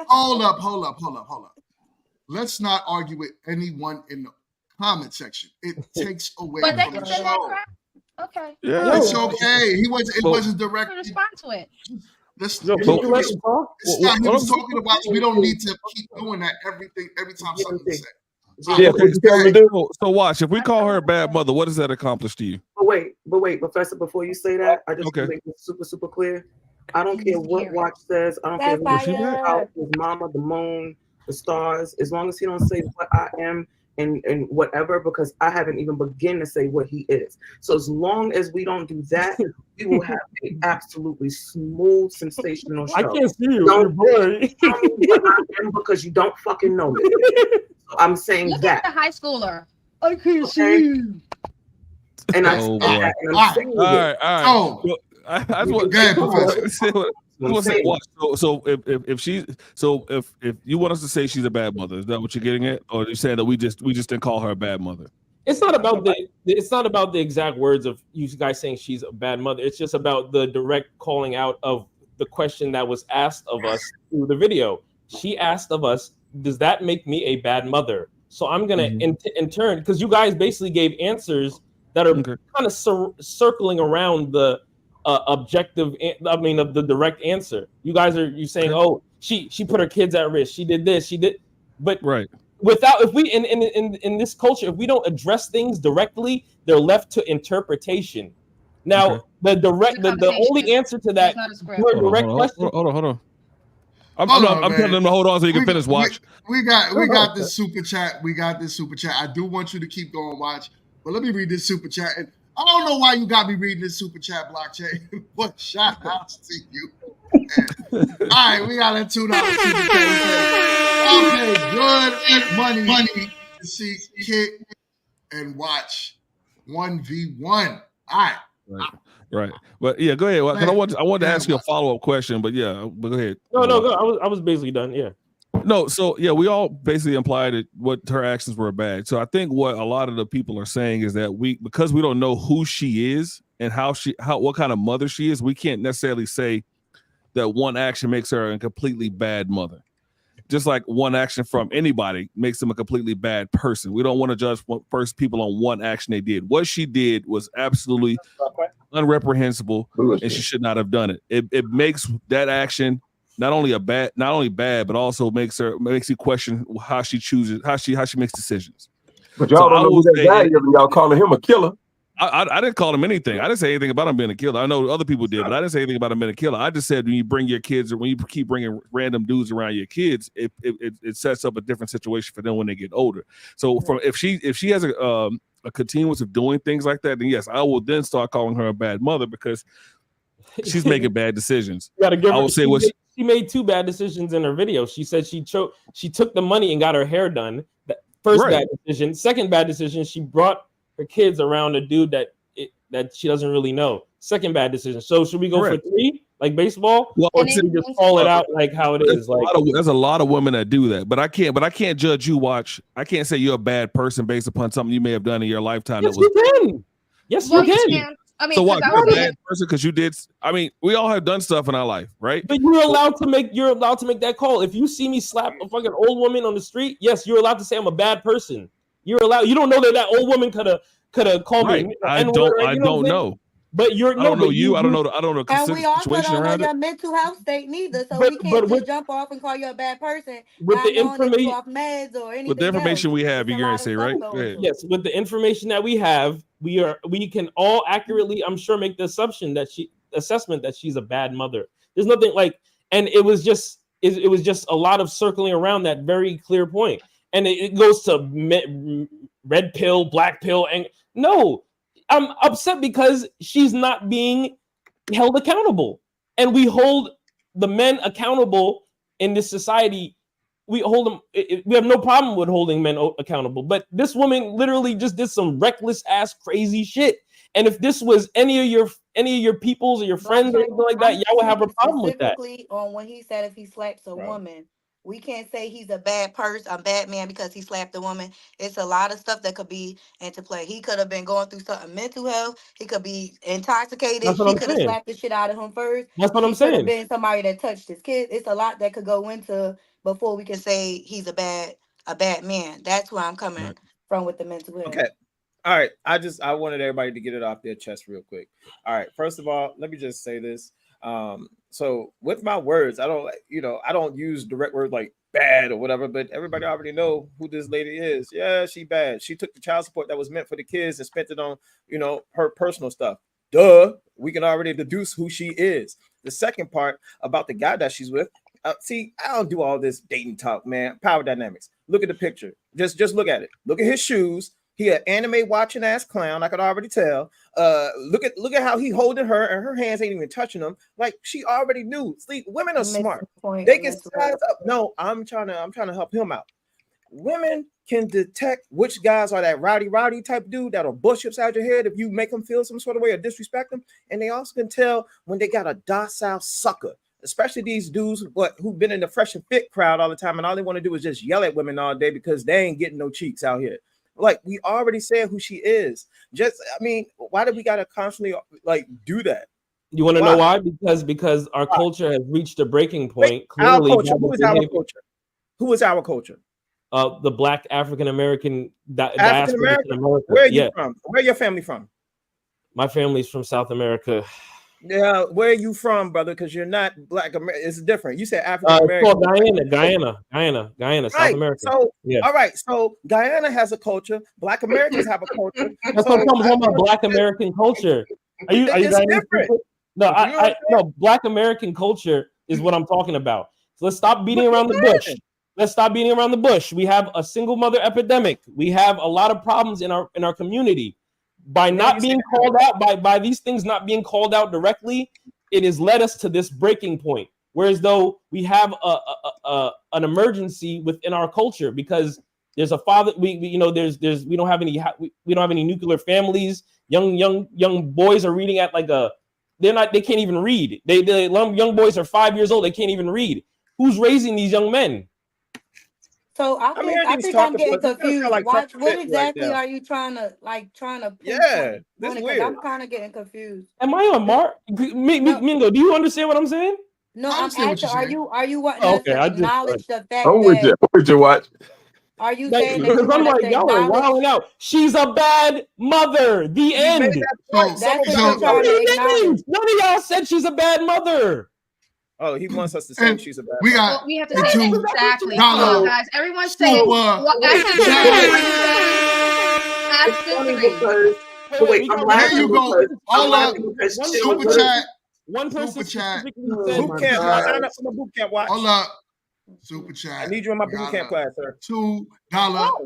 Hold up. Let's not argue with anyone in the comment section. It takes away But they from can the send that show. crap. Okay. Yeah. It's okay. It wasn't direct. Respond to it. He talk? was talking about we don't need to keep doing that every time something is said. So watch. If we call her a bad mother, what does that accomplish to you? But wait, Professor. Before you say that, I just want to make it super clear. I don't care what Watch says. I don't care what his mama, the moon, the stars. As long as he don't say what I am and whatever, because I haven't even begun to say what he is. So as long as we don't do that, we will have an absolutely smooth, sensational show. I can't see you. Don't tell me what I am because you don't fucking know me. So I'm saying Look that. at the high schooler. I can't see you. And I Oh, said that, and I'm saying it. All right. I just want to say, watch. So if you want us to say she's a bad mother, is that what you're getting at, or are you saying that we just didn't call her a bad mother? It's not about the exact words of you guys saying she's a bad mother. It's just about the direct calling out of the question that was asked of us through the video. She asked of us, "Does that make me a bad mother?" So I'm gonna in turn, because you guys basically gave answers that are kind of circling around the objective. I mean, of the direct answer. You guys are saying, "Oh, she put her kids at risk. She did this. She did," but without, if we in this culture, if we don't address things directly, they're left to interpretation. Now, the only answer to that direct question. Hold on. I'm telling them to hold on so you can finish. Watch. We got this super chat. I do want you to keep going, Watch. But let me read this super chat. And I don't know why you got me reading this super chat, Blockchain. But shout out to you. All right, we got a $2 super chat. Okay, good money to see Kit and Watch 1v1. All right. Right. But yeah, go ahead. Because I wanted to ask you a follow-up question, but go ahead. No, I was basically done. Yeah. No, so yeah, we all basically implied that what her actions were bad. So I think what a lot of the people are saying is that because we don't know who she is and what kind of mother she is, we can't necessarily say that one action makes her a completely bad mother. Just like one action from anybody makes them a completely bad person. We don't want to judge people on one action they did. What she did was absolutely unreprehensible, and she should not have done it. It makes that action not only bad, but also makes you question how she chooses, how she makes decisions. But y'all don't know who that guy is, and y'all calling him a killer. I didn't call him anything. I didn't say anything about him being a killer. I know other people did, but I didn't say anything about him being a killer. I just said when you bring your kids, or when you keep bringing random dudes around your kids, it sets up a different situation for them when they get older. So if she has a continuance of doing things like that, then yes, I will then start calling her a bad mother because she's making bad decisions. You gotta give her, she made 2 bad decisions in her video. She said she took the money and got her hair done. First bad decision. Second bad decision, she brought her kids around a dude that she doesn't really know. Second bad decision. So should we go for 3 like baseball, or should we just call it out like how it is? Like there's a lot of women that do that, but I can't judge you. Watch. I can't say you're a bad person based upon something you may have done in your lifetime. Yes, you can. Yes, you can. I mean, so what? You're a bad person because you did. I mean, we all have done stuff in our life, right? But you're allowed to make that call. If you see me slap a fucking old woman on the street, yes, you're allowed to say I'm a bad person. You're allowed. You don't know that old woman could have called me. I don't know. But you're I don't know you. I don't know. And we also don't know your mental health state neither, so we can't just jump off and call you a bad person. With the information, off meds or anything. With the information we have, you're gonna say, right? Yes, with the information that we have, we can all accurately, I'm sure, make the assessment that she's a bad mother. There's nothing like, and it was just a lot of circling around that very clear point, and it goes to red pill, black pill, and no. I'm upset because she's not being held accountable. And we hold the men accountable in this society we hold them. We have no problem with holding men accountable. But this woman literally just did some reckless ass crazy shit. And if this was any of your peoples or your friends or anything like that, y'all would have a problem with that. Specifically on when he said if he slaps a woman, we can't say he's a bad person, a bad man because he slapped a woman. It's a lot of stuff that could be into play. He could have been going through something mental health. He could be intoxicated. That's what She I'm could have saying. slapped the shit out of him first. That's what I'm He could have saying. been somebody that touched his kid. It's a lot that could go into before we can say he's a bad man. That's where I'm coming from with the mental health. Okay. All right. I wanted everybody to get it off their chest real quick. All right. First of all, let me just say this. So with my words, I don't use direct words like bad or whatever, but everybody already know who this lady is. Yeah, she bad. She took the child support that was meant for the kids and spent it on, her personal stuff. Duh. We can already deduce who she is. The second part about the guy that she's with. See, I don't do all this dating talk, man. Power dynamics. Look at the picture. Just look at it. Look at his shoes. He an anime watching ass clown. I could already tell. Look at how he holding her, and her hands ain't even touching him. Like she already knew. See, women are smart. They can size up. No, I'm trying to help him out. Women can detect which guys are that rowdy type dude that'll bush upside your head if you make them feel some sort of way or disrespect them. And they also can tell when they got a docile sucker. Especially these dudes who've been in the fresh and fit crowd all the time, and all they want to do is just yell at women all day because they ain't getting no cheeks out here. Like we already said who she is. Why do we gotta constantly do that? You want to know why? Because our culture has reached a breaking point. Clearly, our culture. Who is our culture? Who is our culture? The Black African American African American. Where are you from? Where your family from? My family's from South America. Yeah, where are you from, brother? Because you're not Black American. It's different. You said African American. Guyana, South America. So, all right. So Guyana has a culture. Black Americans have a culture. That's what I'm talking about. Black American culture. Are you different? No, Black American culture is what I'm talking about. So let's stop beating around the bush. We have a single mother epidemic. We have a lot of problems in our community. By not being called out, by these things not being called out directly, it has led us to this breaking point. Whereas though we have an emergency within our culture because there's a father, we don't have any nuclear families. Young boys are reading at they can't even read. Young boys are 5 years old. They can't even read. Who's raising these young men? So I think I'm getting confused. What exactly are you trying to Yeah, this is weird. I'm kind of getting confused. Am I on Mark? Mingo, do you understand what I'm saying? No, I'm asking. Are you wanting us to acknowledge the fact that? I'm with you, watch. Are you saying that you I'm want like, y'all are wilding out? She's a bad mother. The end. That's what you're trying to acknowledge. None of y'all said she's a bad mother. Oh, he wants us to say she's a bad. We got. We have to say that exactly. Dollar, guys, everyone say it. Wait, I'm laughing. Here you go. All up. Super chat. One person chat. Boot camp. Sign up for the boot camp watch. Hold up. Super chat. I need you in my boot camp class, sir. $2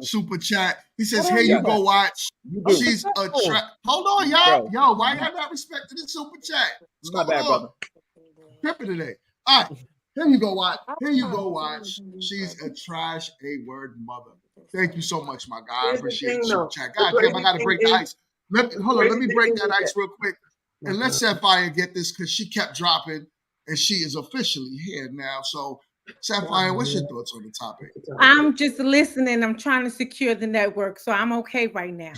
super chat. He says, "Here you go, watch. She's a trap." Hold on, y'all. Yo, why y'all not respecting the super chat? It's my bad, brother. Tripping today. All right. Here you go, watch. Here you go, watch. She's a trash A-word mother. Thank you so much, my guy. I appreciate the super chat. God damn, I gotta break the ice. Hold on, let me break that ice real quick. And let Sapphire get this because she kept dropping and she is officially here now. So Sapphire, what's your thoughts on the topic? I'm just listening. I'm trying to secure the network, so I'm okay right now.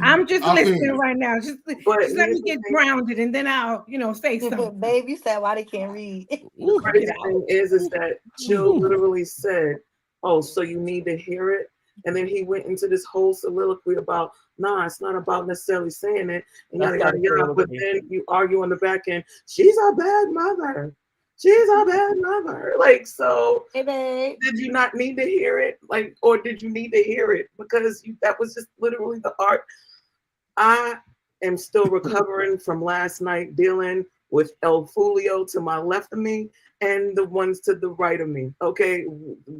I'm just listening right now. Just let me get grounded, and then I'll, say something. Babe, you said why they can't read. The crazy thing is that Jill literally said, "Oh, so you need to hear it," and then he went into this whole soliloquy about, "Nah, it's not about necessarily saying it," and yada yada yada. But then you argue on the back end, "She's a bad mother. She's a bad mother." So did you not need to hear it? Or did you need to hear it? Because that was just literally the art. I am still recovering from last night dealing with El Fulio to my left of me and the ones to the right of me. Okay,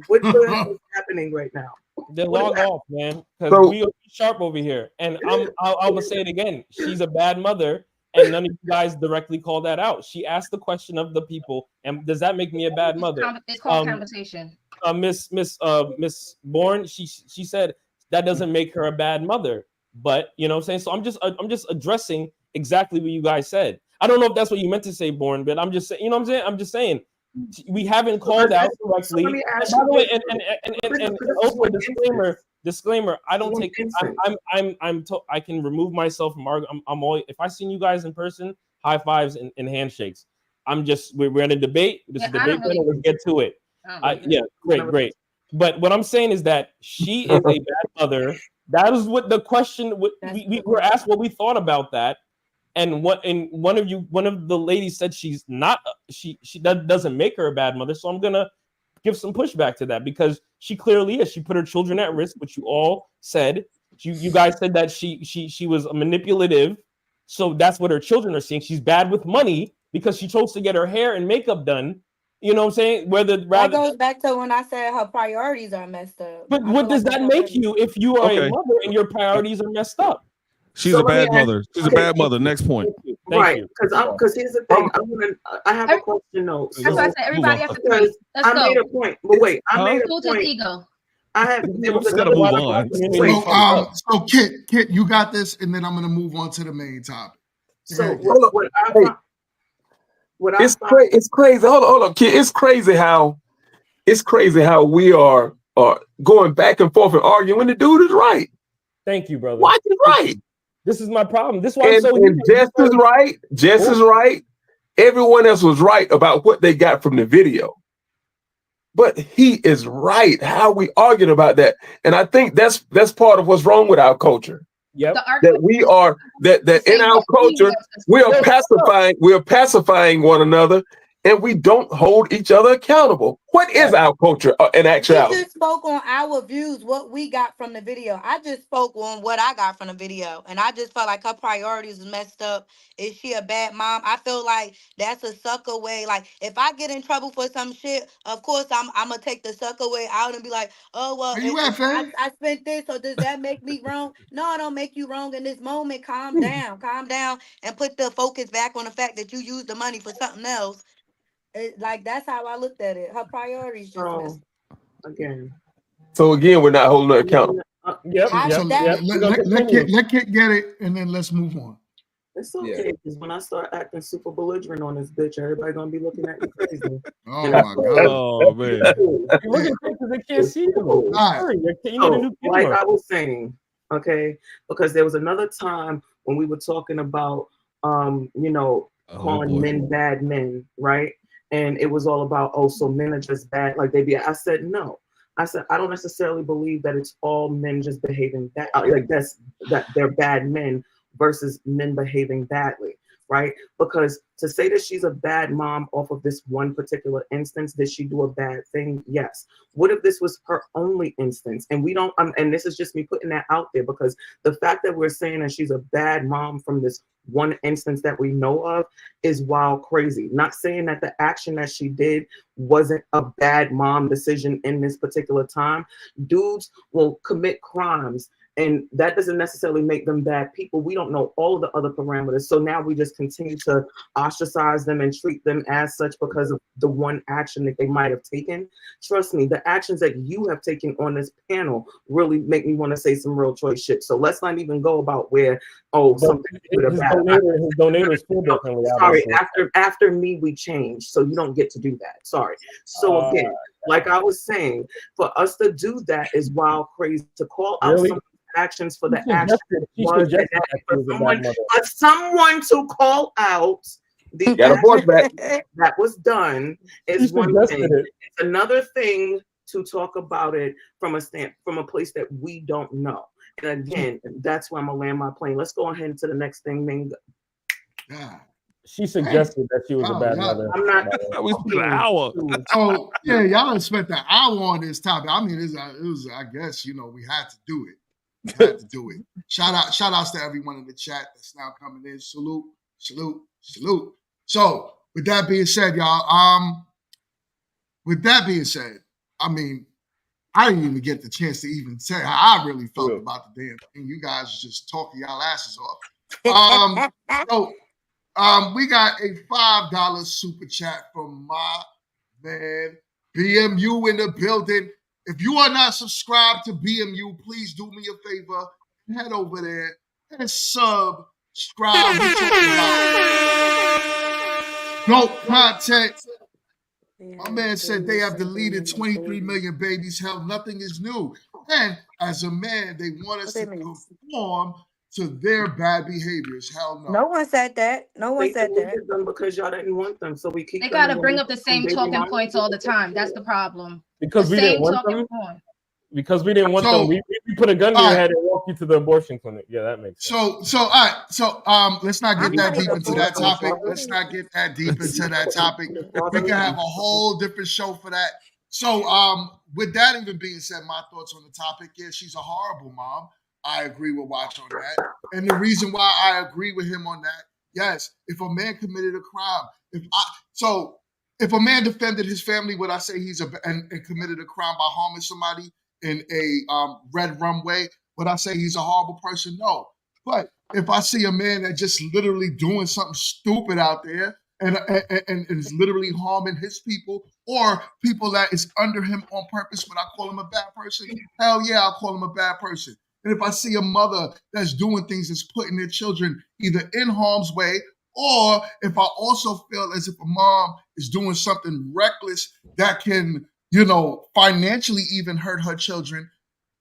what the hell is happening right now? Then log off, man, because we are sharp over here. And I'm gonna say it again. She's a bad mother and none of you guys directly called that out. She asked the question of the people, and does that make me a bad mother? It's called conversation. Miss Bourne, she said that doesn't make her a bad mother. But you know what I'm saying? So I'm just addressing exactly what you guys said. I don't know if that's what you meant to say, Bourne, but I'm just saying, you know what I'm saying? I'm just saying we haven't called out correctly. And by the way, and also disclaimer, I don't take I can remove myself from arguing. I'm always, if I seen you guys in person, high fives and handshakes. We're in a debate. This is a debate panel. Let's get to it. Yeah, great. But what I'm saying is that she is a bad mother. That is what the question. We were asked what we thought about that, and one of the ladies said she's not. She doesn't make her a bad mother. So I'm gonna give some pushback to that because she clearly is. She put her children at risk, which you all said. You guys said that she was manipulative. So that's what her children are seeing. She's bad with money because she chose to get her hair and makeup done. You know what I'm saying? That goes back to when I said her priorities are messed up. But what does that make you if you are a mother and your priorities are messed up? She's a bad mother. She's a bad mother. Next point. Right, because here's the thing. I have a question though. That's what I said. Everybody has to point. Let's go. Made a point, but wait, I made a Who's point. his ego? I have. Gotta move on. So Kit, you got this, and then I'm gonna move on to the main topic. So it's crazy. Hold on, Kit. It's crazy how we are going back and forth and arguing when the dude is right. Thank you, brother. Watch it right. This is my problem. This is why Jess is right. Jess is right. Everyone else was right about what they got from the video. But he is right. How we arguing about that? And I think that's part of what's wrong with our culture. Yep. That we are that in our culture we are pacifying one another, and we don't hold each other accountable. What is our culture in actuality? We just spoke on our views, what we got from the video. I just spoke on what I got from the video, and I just felt like her priorities is messed up. Is she a bad mom? I feel like that's a sucker way. Like if I get in trouble for some shit, of course I'm gonna take the sucker way out and be like, oh well, I spent this, so does that make me wrong? No, it don't make you wrong in this moment. Calm down, and put the focus back on the fact that you used the money for something else. Like that's how I looked at it. Her priorities just messed again. So again, we're not holding her accountable. Let Kit get it, and then let's move on. It's okay because when I start acting super belligerent on this bitch, everybody gonna be looking at me crazy. Oh my god! Oh man! You're looking because they can't see you. Like I was saying, okay, because there was another time when we were talking about, calling men bad men, right? And it was all about, so men are just bad, like they be. I said no. I said I don't necessarily believe that it's all men just behaving bad, like that they're bad men versus men behaving badly, right? Because to say that she's a bad mom off of this one particular instance, did she do a bad thing? Yes. What if this was her only instance? And we don't, and this is just me putting that out there because the fact that we're saying that she's a bad mom from this one instance that we know of is wild crazy. Not saying that the action that she did wasn't a bad mom decision in this particular time. Dudes will commit crimes, and that doesn't necessarily make them bad people. We don't know all of the other parameters. So now we just continue to ostracize them and treat them as such because of the one action that they might have taken. Trust me, the actions that you have taken on this panel really make me want to say some real choice shit. So let's not even go about where, something with a bad his donators feel differently. Sorry, after me, we changed. So you don't get to do that. Sorry. So again, like I was saying, for us to do that is wild crazy. To call out some actions for the action for someone to call out the action that was done is one thing. It's another thing to talk about it from a place that we don't know. And again, that's where I'm gonna land my plane. Let's go ahead to the next thing, Minga. She suggested that she was a bad mother. I'm not. We spent an hour. Oh yeah, y'all done spent an hour on this topic. I mean, it was. I guess we had to do it. We had to do it. Shout outs to everyone in the chat that's now coming in. Salute. So with that being said, y'all. With that being said, I mean, I didn't even get the chance to even say how I really felt about the damn thing. You guys just talking y'all asses off. So We got a $5 super chat from my man BMU in the building. If you are not subscribed to BMU, please do me a favor. Head over there and subscribe. We talking about dope content. My man said they have deleted 23 million babies. Hell, nothing is new. And as a man, they want us to conform to their bad behaviors. Hell no. No one said that. No one said that. Them because y'all didn't want them, so we keep. They gotta bring up the same talking points all the time. That's the problem. Because we didn't want them. Because we didn't want them. We put a gun to your head and walk you to the abortion clinic. Yeah, that makes sense. So all right. So let's not get that deep into that topic. Let's not get that deep into that topic. We can have a whole different show for that. So with that even being said, my thoughts on the topic is she's a horrible mom. I agree with Watch on that. And the reason why I agree with him on that, yes, if a man committed a crime, if a man defended his family, would I say and committed a crime by harming somebody in a red runway, would I say he's a horrible person? No. But if I see a man that just literally doing something stupid out there and is literally harming his people or people that is under him on purpose, would I call him a bad person? Hell yeah, I'll call him a bad person. And if I see a mother that's doing things that's putting their children either in harm's way, or if I also feel as if a mom is doing something reckless that can, financially even hurt her children,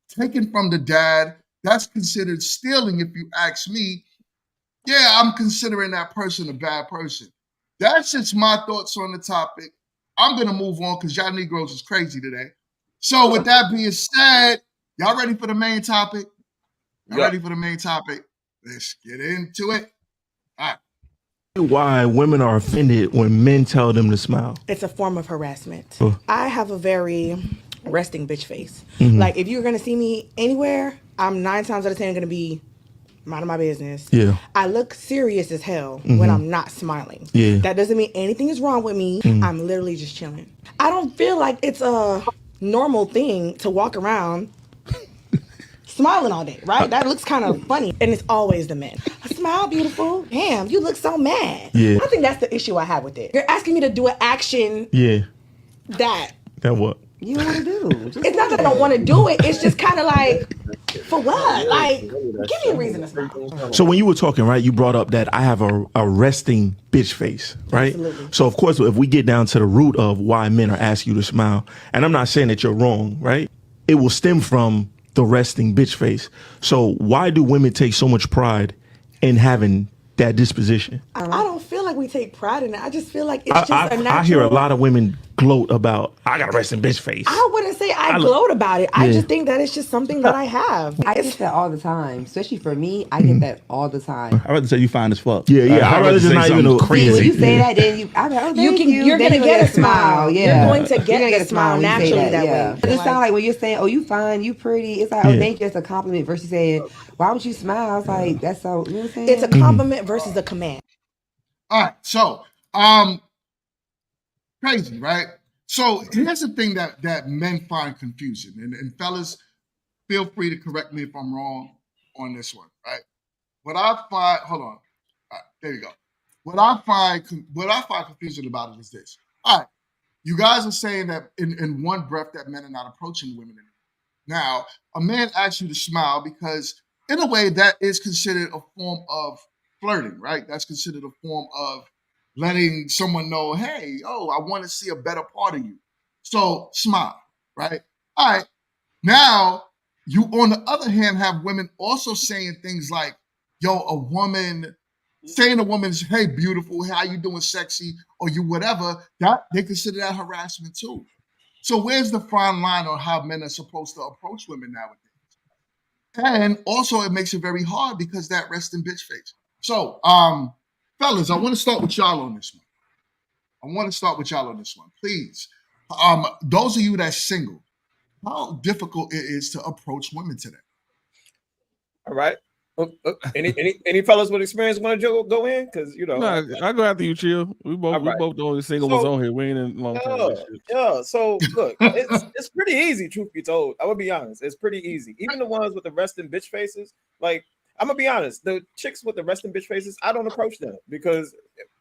taken from the dad, that's considered stealing if you ask me. Yeah, I'm considering that person a bad person. That's just my thoughts on the topic. I'm going to move on because y'all Negroes is crazy today. So with that being said, y'all ready for the main topic? Ready for the main topic? Let's get into it. All right. Why women are offended when men tell them to smile. It's a form of harassment. I have a very resting bitch face. Like if you're going to see me anywhere, I'm 9 times out of 10 going to be minding my business. Yeah. I look serious as hell when I'm not smiling. Yeah. That doesn't mean anything is wrong with me. I'm literally just chilling. I don't feel like it's a normal thing to walk around smiling all day, right? That looks kind of funny. And it's always the men. Smile, beautiful. Damn, you look so mad. Yeah. I think that's the issue I have with it. You're asking me to do an action that what? you want to do. It's not that I don't want to do it. It's just kind of like, for what? Like, give me a reason to smile. So when you were talking, right, you brought up that I have a resting bitch face, right? Absolutely. So of course, if we get down to the root of why men are asking you to smile, and I'm not saying that you're wrong, right? It will stem from the resting bitch face. So why do women take so much pride in having that disposition? I don't feel like we take pride in it. I just feel like it's just a natural. I hear a lot of women gloat about, I got a resting bitch face. I wouldn't say I gloat about it. I just think that it's just something that I have. I get that all the time, especially for me. I get that all the time. I'd rather say you fine as fuck. Yeah. I'd rather just not even crazy. When you say that, then I'm like, oh, thank you. You're going to get a smile. Yeah. You're going to get a smile naturally that way. It sounds like when you're saying, oh, you fine, you pretty. It's like, oh, thank you. It's a compliment versus saying, why would you smile? It's like, that's so, you know what I'm saying? It's a compliment versus a command. All right. So, crazy, right? So here's the thing that men find confusing, and fellas, feel free to correct me if I'm wrong on this one, right? What I find, hold on, all right, there you go. What I find confusing about it is this. All right, you guys are saying that in one breath that men are not approaching women anymore. Now, a man asks you to smile because, in a way, that is considered a form of flirting, right? That's considered a form of letting someone know, hey, I want to see a better part of you. So smile, right? All right. Now, you, on the other hand, have women also saying things like, saying a woman's, hey, beautiful, how you doing, sexy, or you whatever, that they consider that harassment too. So where's the fine line on how men are supposed to approach women nowadays? And also it makes it very hard because that resting bitch face. So, fellas, I want to start with y'all on this one. Please. Those of you that's single, how difficult it is to approach women today. All right. Any fellas with experience want to go in? Because I go after you, chill. We both the only single ones on here. We ain't in long time. Yeah. So look, it's pretty easy. Truth be told, I would be honest. It's pretty easy. Even the ones with the resting bitch faces, like I'm gonna be honest. The chicks with the resting bitch faces, I don't approach them because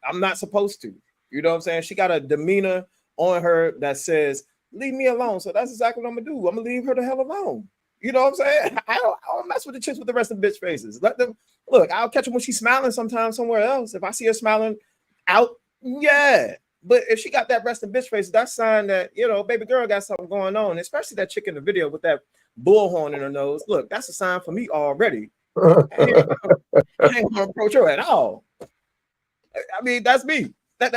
I'm not supposed to. You know what I'm saying? She got a demeanor on her that says, "Leave me alone." So that's exactly what I'm gonna do. I'm gonna leave her the hell alone. You know what I'm saying? I don't mess with the chicks with the resting bitch faces. Let them look. I'll catch her when she's smiling sometimes somewhere else. If I see her smiling out, yeah. But if she got that resting bitch face, that's sign that, you know, baby girl got something going on. Especially that chick in the video with that bullhorn in her nose. Look, that's a sign for me already. I ain't gonna approach her at all. I mean, that's me. That's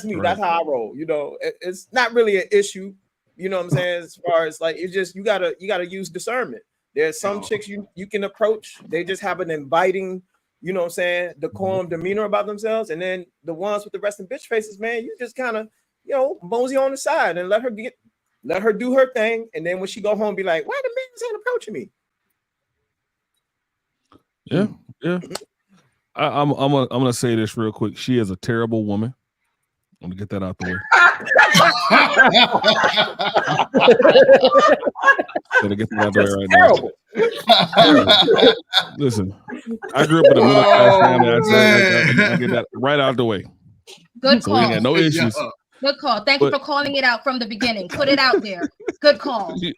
me. Right. That's how I roll. You know, it's not really an issue. You know what I'm saying? As far as like, it's just you gotta use discernment. There's some chicks you can approach. They just have an inviting, you know what I'm saying, decorum demeanor about themselves. And then the ones with the resting bitch faces, man, you just kind of, you know, mosey on the side and let her do her thing. And then when she go home, be like, why the man's ain't approaching me? Yeah. I'm gonna say this real quick. She is a terrible woman. I'm gonna get that out the way. Gotta get that out the way right now. Listen, I grew up in a middle class family. I get that right out the way. Good So we ain't call. got no issues. Good call. Thank you for calling it out from the beginning. Put it out there. Good call. Put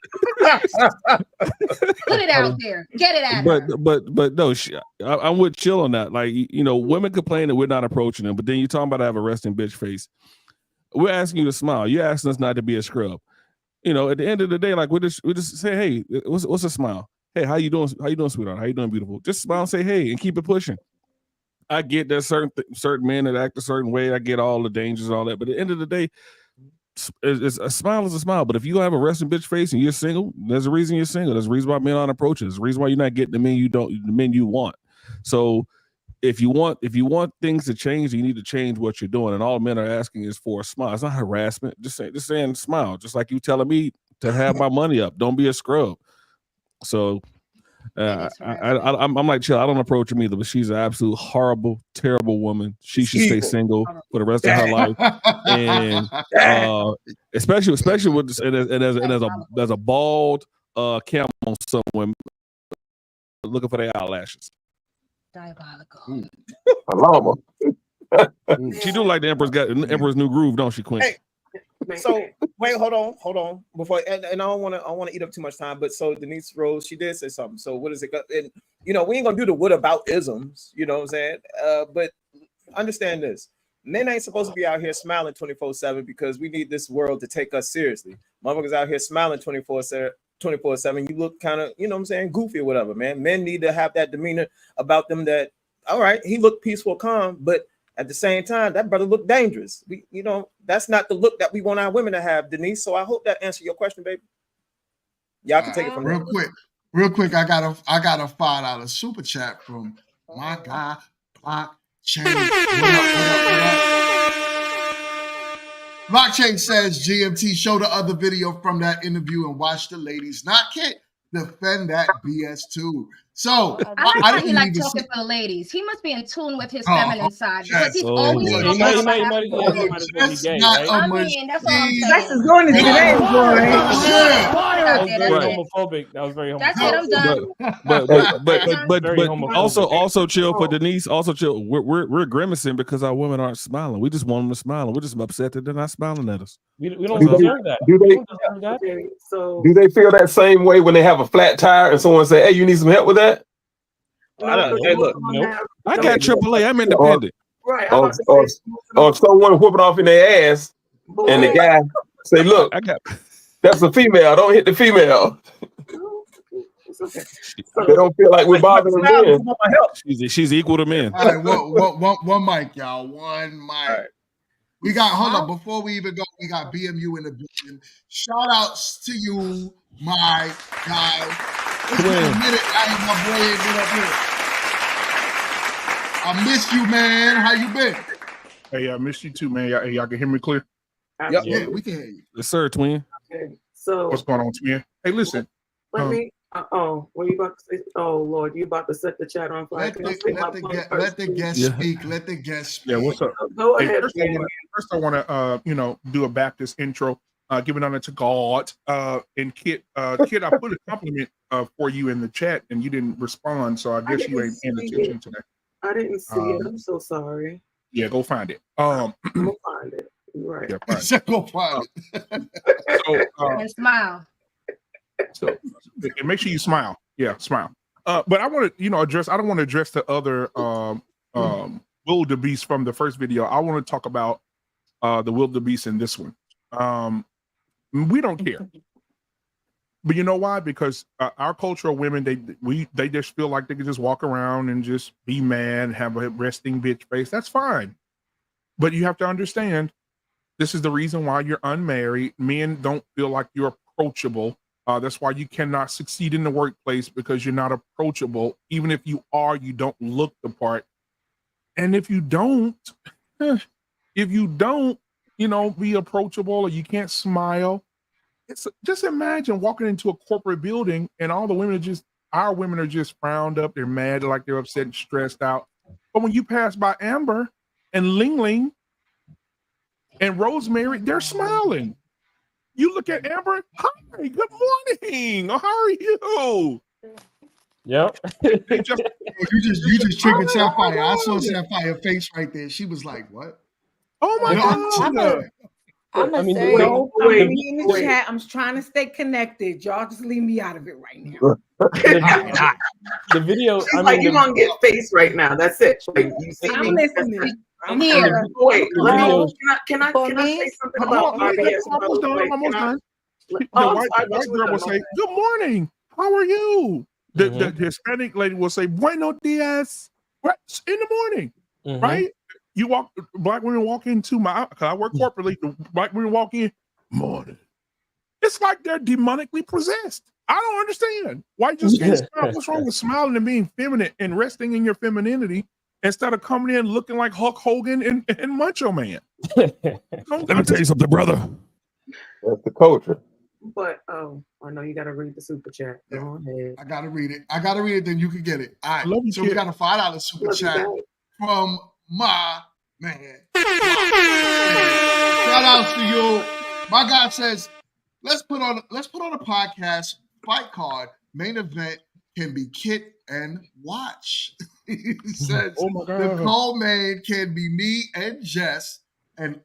it out there. Get it at her. But no, I'm with Chill on that. Like, you know, women complain that we're not approaching them, but then you're talking about I have a resting bitch face. We're asking you to smile. You're asking us not to be a scrub. You know, at the end of the day, like we just say, hey, what's a smile? Hey, how you doing? How you doing, sweetheart? How you doing, beautiful? Just smile and say hey, and keep it pushing. I get that certain men that act a certain way. I get all the dangers and all that. But at the end of the day, a smile is a smile. But if you have a resting bitch face and you're single, there's a reason you're single. There's a reason why men aren't approaching. There's a reason why you're not getting the men you want. So if you want things to change, you need to change what you're doing. And all men are asking is for a smile. It's not harassment. Just saying smile. Just like you telling me to have my money up. Don't be a scrub. So I'm like, Chill, I don't approach him either, but she's an absolute horrible, terrible woman. She should stay single for the rest of her life. And especially with this, and as a bald camel on some women looking for their eyelashes. Diabolical. Paloma. She do like the Emperor's New Groove, don't she, Quinn? Hey, so wait, hold on. Before and I don't want to eat up too much time, but so Denise Rose, she did say something. So what is it? And you know, we ain't gonna do the what about isms, you know what I'm saying? But understand this. Men ain't supposed to be out here smiling 24/7 because we need this world to take us seriously. Motherfuckers out here smiling 24/7. You look kind of, you know what I'm saying, goofy or whatever, man. Men need to have that demeanor about them that, all right, he looked peaceful, calm, but at the same time, that brother looked dangerous. You know, that's not the look that we want our women to have, Denise. So I hope that answered your question, baby. Y'all can take it from real quick. I got a $5 super chat from my guy Blockchain. What up? Blockchain says GMT, show the other video from that interview and watch the ladies not defend that BS too. So I like how he like talking for the ladies. He must be in tune with his feminine side because he's always talking about I mean, that's all I'm saying. That's as going into today, boy. That was very homophobic. That was very homophobic. That's it. I'm done. But also Chill for Denise. Also Chill. We're grimacing because our women aren't smiling. We just want them to smile, and we're just upset that they're not smiling at us. We don't deserve that. Do they feel that same way when they have a flat tire and someone say, "Hey, you need some help with that"? Hey, look, I got AAA. I'm independent. Or someone whooping off in their ass, and the guy say, "Look, that's a female. Don't hit the female." They don't feel like we're bothering men. She's equal to men. All right, one mic, y'all. One mic. Right. We got, hold up, before we even go, we got BMU in the building. Shout outs to you, my guy. It's been a minute. My boy ain't been up here. I miss you, man. How you been? Hey, I missed you too, man. Y'all can hear me clear? Yep. Yeah, we can hear you. Yes, sir, twin. Okay, so what's going on, twin? Hey, listen. Let me. What you about to say? Oh Lord, you about to set the chat on fire? Let the guest speak. Let the guest speak. Yeah, what's up? Go ahead. First, I want to do a Baptist intro. giving honor to God. And Kit, I put a compliment for you in the chat, and you didn't respond, so I guess you ain't paying attention to that. I didn't see it. I'm so sorry. Yeah, go find it. I'm gonna find it. You're right. Yeah, find it. Go find it. So, And smile. so and make sure you smile. Yeah, smile. But I want to, address. I don't want to address the other wildebeest from the first video. I want to talk about the wildebeest in this one. We don't care. But you know why? Because our cultural women, they just feel like they can just walk around and just be mad, have a resting bitch face. That's fine. But you have to understand, this is the reason why you're unmarried. Men don't feel like you're approachable. That's why you cannot succeed in the workplace, because you're not approachable. Even if you are, you don't look the part. And if you don't, be approachable, or you can't smile, just imagine walking into a corporate building and all the women our women are just frowned up. They're mad, like they're upset and stressed out. But when you pass by Amber and Ling Ling and Rosemary, they're smiling. You look at Amber, hi, good morning. How are you? Yep. you just triggered Sapphire. I saw Sapphire's face right there. She was like, "What? Oh my God!" I'm gonna say, in the chat. I'm trying to stay connected. Y'all just leave me out of it right now. The video. She's like, you're gonna get face right now. That's it. Like, you see I'm me. listening. I'm here. Wait, can I For say me, something about RBS? Almost done. The Oh, white girl will say, "Good morning. How are you?" The Hispanic lady will say, "Buenos dias." Right in the morning, right? Black women walk into because I work corporately. The black women walk in, morning. It's like they're demonically possessed. I don't understand. Why just can't smile? What's wrong with smiling and being feminine and resting in your femininity instead of coming in looking like Hulk Hogan and Macho Man? Let me tell you something, brother. That's the culture. But I know you got to read the super chat. Go ahead. I gotta read it. Then you can get it. All right. So we got a $5 super chat from my man. Shout out to you. My guy says, let's put on a podcast fight card. Main event can be Kit and Watch. He says Nicole Main can be me and Jess and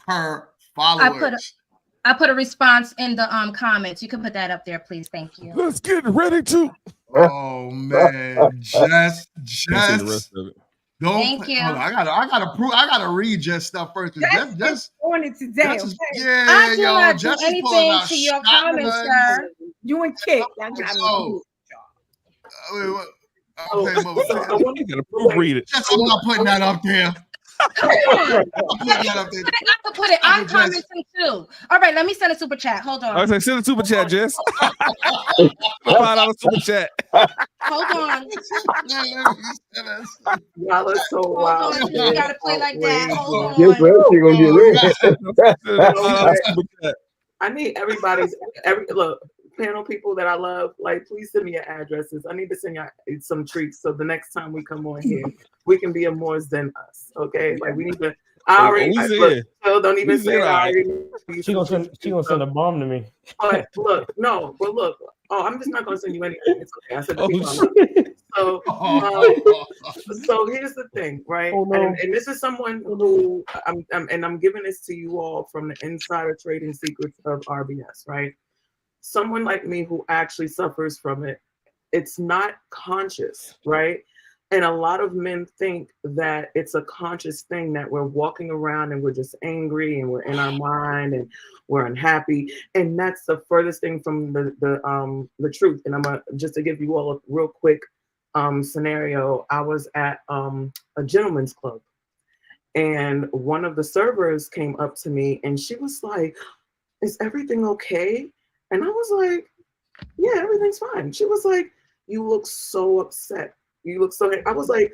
her followers. I put a response in the comments. You can put that up there, please. Thank you. Let's get ready to. Oh man, Jess. Thank you. Hold on, I gotta read Jess stuff first. Jess on it today. I do not do anything to your comments, sir. You and Kit. Read it. Jess, I'm not putting that up there. I could put it. I'm commenting too. All right, let me send a super chat. Hold on. I was like, send a super chat, Jess. $5 super chat. Hold on. Y'all are so wild. Hold on. You gotta play like that. Hold on. I need look, panel people that I love, like, please send me your addresses. I need to send you some treats so the next time we come on here, we can be a more than us. Okay, like we need to. I already don't even say it. She gonna send a bomb to me. But look. Oh, I'm just not gonna send you anything. It's okay. I said the so here's the thing, right? Oh, no. And this is someone who I'm giving this to you all from the insider trading secrets of RBS, right? Someone like me who actually suffers from it. It's not conscious, right? And a lot of men think that it's a conscious thing, that we're walking around and we're just angry and we're in our mind and we're unhappy. And that's the furthest thing from the truth. And I'm just to give you all a real quick scenario. I was at a gentleman's club, and one of the servers came up to me and she was like, "Is everything okay?" And I was like, "Yeah, everything's fine." She was like, "You look so upset. You look so..." I was like,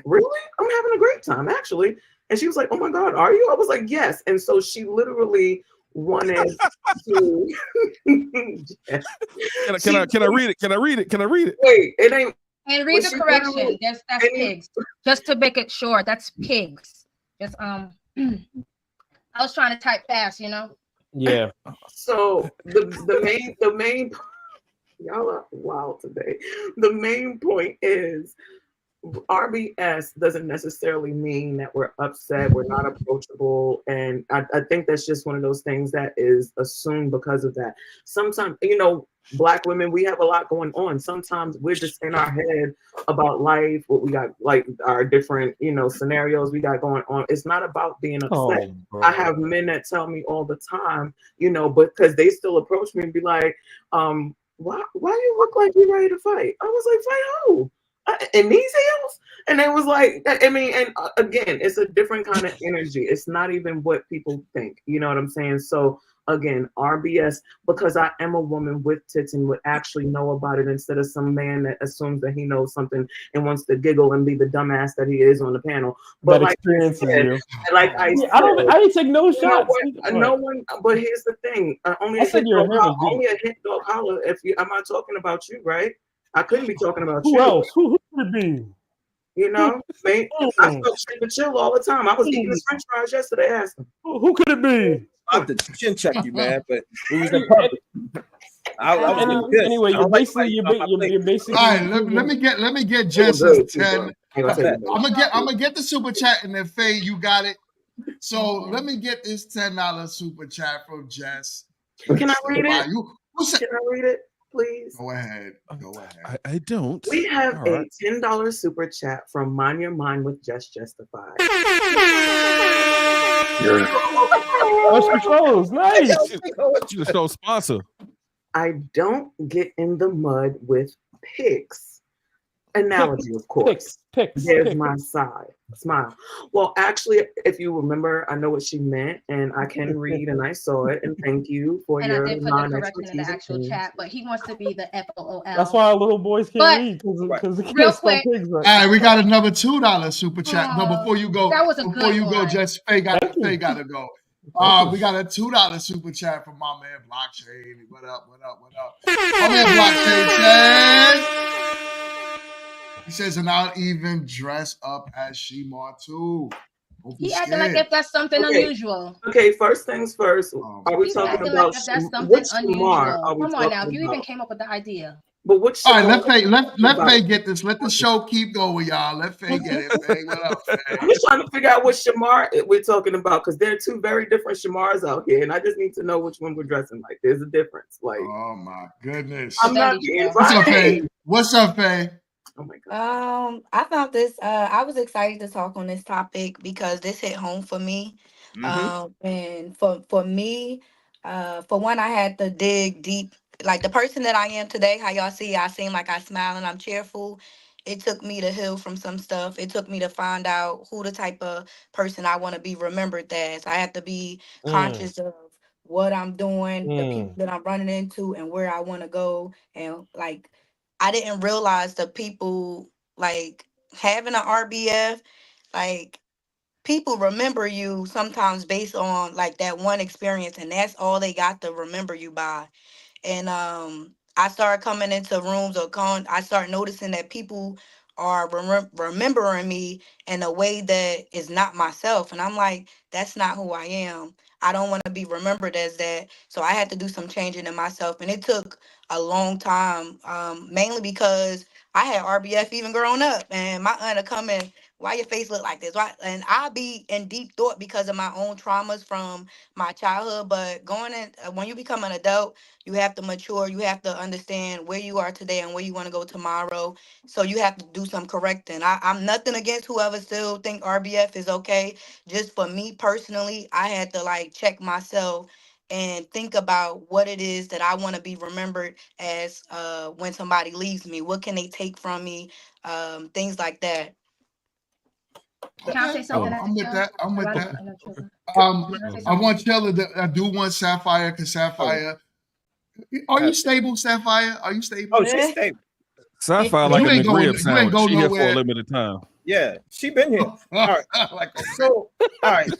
"Really? I'm having a great time, actually." And she was like, "Oh my God, are you?" I was like, "Yes." And so she literally wanted to. Can I read it? Can I read it? Wait, it ain't. And read the correction. That's pigs. Just to make it short, that's pigs. Just I was trying to type fast, you know. Yeah. So the main y'all are wild today. The main point is RBS doesn't necessarily mean that we're upset, we're not approachable. And I think that's just one of those things that is assumed because of that. Sometimes, Black women, we have a lot going on. Sometimes we're just in our head about life, what we got, like our different, scenarios we got going on. It's not about being upset. I have men that tell me all the time, because they still approach me and be like, why you look like you're ready to fight? I was like, fight who? In these heels? And it was like, and again, it's a different kind of energy. It's not even what people think. You know what I'm saying? So again, RBS, because I am a woman with tits and would actually know about it instead of some man that assumes that he knows something and wants to giggle and be the dumbass that he is on the panel. But that experiences you. Like I said, I didn't take no shots. No one. But here's the thing: only a hit dog holler. If you, I'm not talking about you, right? I couldn't be talking about Who you. else? Who could it be? Man, I felt super chill all the time. I was eating his French fries yesterday. Asked him. Who could it be? I have to chin check you, man, but it was in public. I was getting pissed. Anyway, you're basically All right, let me get Jess's 10. I'm gonna get the super chat, and then Faye, you got it. So let me get this $10 super chat from Jess. Can I read it? Can I read it, please? Go ahead. I don't. We have a $10 super chat from Mind Your Mind with Just Justified. She closed. Nice. You show sponsor. I don't get in the mud with pigs. Analogy, of course. There's my side. Smile. Well, actually, if you remember, I know what she meant, and I can read, and I saw it, and thank you for And your I did put the correction in the actual non-expertise. chat, but he wants to be the FOOL. That's why little boys can't But read because they real can't spell quick, pigs right. All right, we got another $2 super chat. No, before you go, that was a good one. Jess, Faye got to go. We got a $2 super chat from my man Blockchain. What up? My man Blockchain says, he says, and I'll even dress up as Shemar too. He acting like if that's something unusual. Okay, first things first. Are we He's talking acting about like if that's something which unusual. Shamar are we Come on now, talking you even about? came up with the idea. But which All right, Shamar let Faye get this. Let the show keep going, y'all. Let Faye get it. Faye, what up, Faye? I'm just trying to figure out what Shamar we're talking about because there are two very different Shamars out here, and I just need to know which one we're dressing like. There's a difference. Like, oh my goodness. I'm not being What's up, Faye? funny. What's up, Faye? Oh my God. I found this. I was excited to talk on this topic because this hit home for me. And for me, for one, I had to dig deep. Like the person that I am today, how y'all see, I seem like I smile and I'm cheerful. It took me to heal from some stuff. It took me to find out who the type of person I want to be remembered as. I have to be conscious of what I'm doing, the people that I'm running into, and where I want to go. And like, I didn't realize the people like having an RBF, like people remember you sometimes based on like that one experience, and that's all they got to remember you by. And I started coming into rooms I start noticing that people are remembering me in a way that is not myself, and I'm like, that's not who I am. I don't want to be remembered as that. So I had to do some changing in myself, and it took a long time, mainly because I had RBF even growing up, and my aunt would come in, why your face look like this? Why? And I'll be in deep thought because of my own traumas from my childhood. But going in, when you become an adult, you have to mature. You have to understand where you are today and where you want to go tomorrow. So you have to do some correcting. I'm nothing against whoever still think RBF is okay. Just for me personally, I had to like check myself and think about what it is that I want to be remembered as when somebody leaves me. What can they take from me? Things like that. Can I say something? I'm with that. I'm with that. I'm not tripping. I want Taylor to, I do want Sapphire because Sapphire. Are you stable, Sapphire? Are you stable? Oh, she's stable. Sapphire like a McRib sandwich. She here for a limited time. Yeah, she been here. All right. So, all right.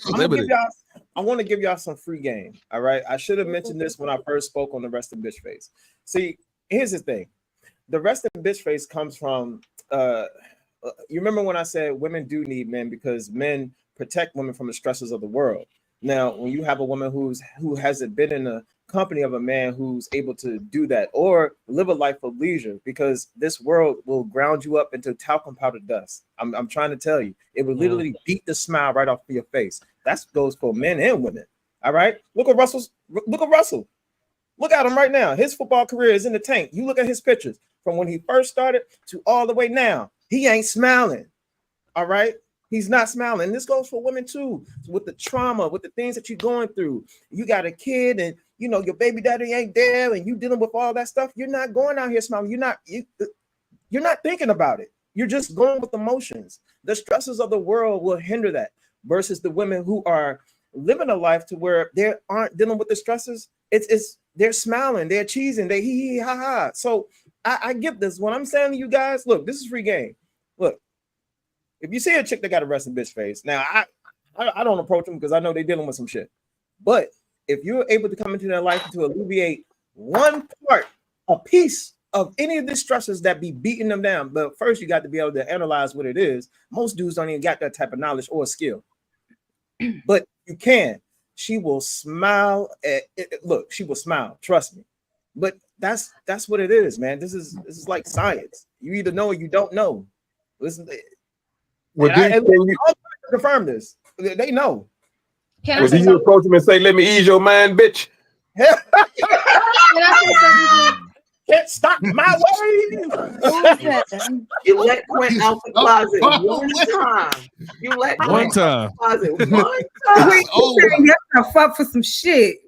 I want to give y'all some free game. All right. I should have mentioned this when I first spoke on the resting bitch face. See, here's the thing. The resting bitch face comes from you remember when I said women do need men because men protect women from the stresses of the world. Now, when you have a woman who hasn't been in the company of a man who's able to do that or live a life of leisure, because this world will ground you up into talcum powder dust. I'm trying to tell you, it will literally beat the smile right off of your face. That goes for men and women. All right, look at Russell. Look at him right now. His football career is in the tank. You look at his pictures from when he first started to all the way now. He ain't smiling. All right. He's not smiling. And this goes for women too, with the trauma, with the things that you're going through. You got a kid and you know your baby daddy ain't there and you dealing with all that stuff. You're not going out here smiling. You're not thinking about it. You're just going with emotions. The stresses of the world will hinder that versus the women who are living a life to where they aren't dealing with the stresses. It's they're smiling, they're cheesing, they hee ha ha. So I get this. What I'm saying to you guys, look, this is free game. Look, if you see a chick that got a resting bitch face, now I don't approach them because I know they're dealing with some shit. But if you're able to come into their life to alleviate one part, a piece of any of the stresses that be beating them down, but first you got to be able to analyze what it is. Most dudes don't even got that type of knowledge or skill, but you can. She will smile at it. Look, she will smile. Trust me. But that's what it is, man. This is like science. You either know or you don't know. Listen, Well, and I'll confirm this. They know. Well, do you approach him and say, "Let me ease your mind, bitch"? Can't stop my way. You let Quinn out the closet one time. You let Quinn One time. out the closet one time. Wait, you yourself up for some shit.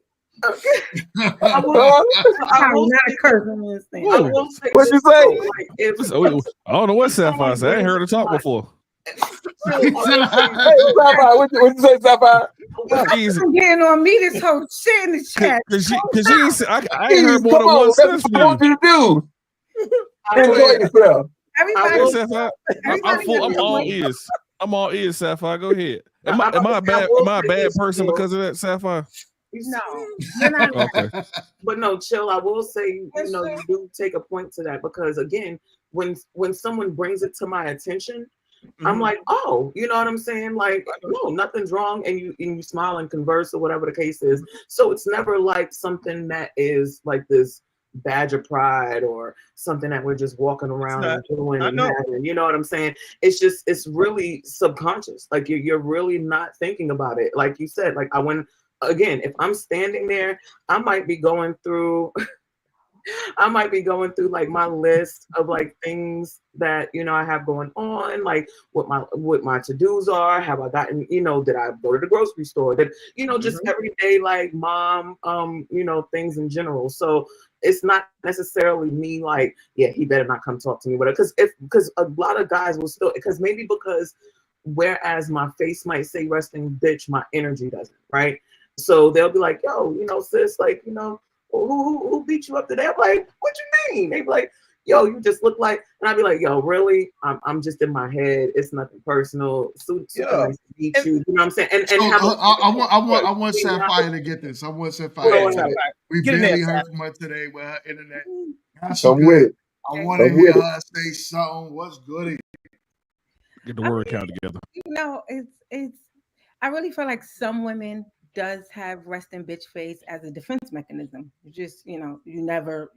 I will not curse on this thing. I will say What'd you say? Like, if, I don't know what Sapphire said. I ain't heard her talk before. Hey, Sapphire, what you say, Sapphire? Easy. I'm getting on me this whole shit in the chat. Cause she I ain't heard more than one sentence from you. What you do? Enjoy yourself. I'm all ears. I'm all ears, Sapphire. Go ahead. Am I a bad person because of that, Sapphire? No, you're not. Okay. But no, chill. I will say, you know, you do take a point to that because again, when someone brings it to my attention, I'm like, oh, you know what I'm saying? Like, no, nothing's wrong, and you smile and converse or whatever the case is. So it's never like something that is like this badge of pride or something that we're just walking around and doing and having. You know what I'm saying? It's really subconscious. Like you're really not thinking about it. Like you said, like again, if I'm standing there, I might be going through like my list of like things that, you know, I have going on, like what my to-dos are. Have I gotten, you know, did I go to the grocery store? Did, you know, just everyday like mom, you know, things in general. So it's not necessarily me like, yeah, he better not come talk to me, whatever. Because a lot of guys will still, because whereas my face might say resting bitch, my energy doesn't, right? So they'll be like, yo, you know, sis, like, you know, who beat you up today? I'm like, what you mean? They be like, yo, you just look like, and I'd be like, yo, really? I'm just in my head. It's nothing personal. Nice to meet you. You know what I'm saying? And I want Sapphire to get this. I want Sapphire. We barely heard from her today with her internet. I'm with it. I want to hear her say something. What's good? Get the word count together. You know, it's. I really feel like some women does have resting bitch face as a defense mechanism. You just, you know, you never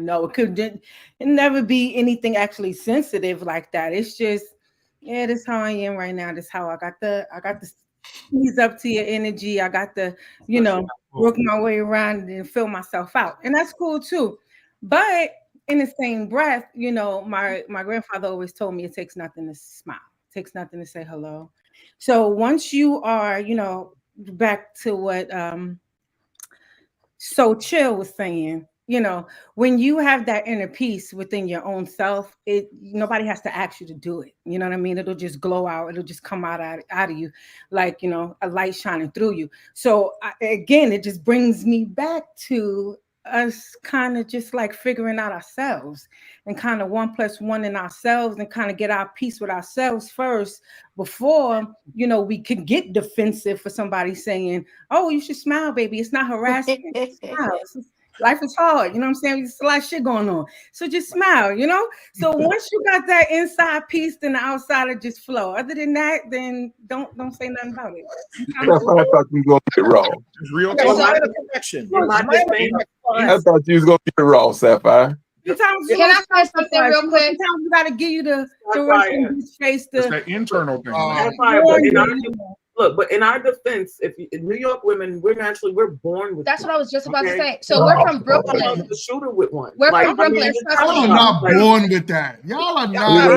know. It could never be anything actually sensitive like that. It's just, yeah, this is how I am right now. This is how I got the squeeze up to your energy. I got the, you know, work my way around and fill myself out. And that's cool too. But in the same breath, you know, my grandfather always told me it takes nothing to smile. It takes nothing to say hello. So once you are, you know, back to what So Chill was saying, you know, when you have that inner peace within your own self, nobody has to ask you to do it. You know what I mean? It'll just glow out. It'll just come out of you like, you know, a light shining through you. So again, it just brings me back to us kind of just like figuring out ourselves and kind of 1 + 1 in ourselves and kind of get our peace with ourselves first before, you know, we can get defensive for somebody saying, oh, you should smile, baby. It's not harassment. Smile. Life is hard, you know what I'm saying? There's a lot of shit going on. So just smile, you know? So once you got that inside piece, then the outside will just flow. Other than that, then don't say nothing about it. I thought you was gonna get it wrong. It's real Okay, talk. so I- Connection. I thought you was gonna get it wrong, Sapphire. Sometimes Can I say something real quick? Sometimes you gotta give you the rest in his face. It's that internal thing. But in our defense, if New York women, we're born with. That's one, what I was just about to okay? say. So we're from Brooklyn. The shooter with one. We're from Brooklyn. Y'all are not born with that. Y'all are not.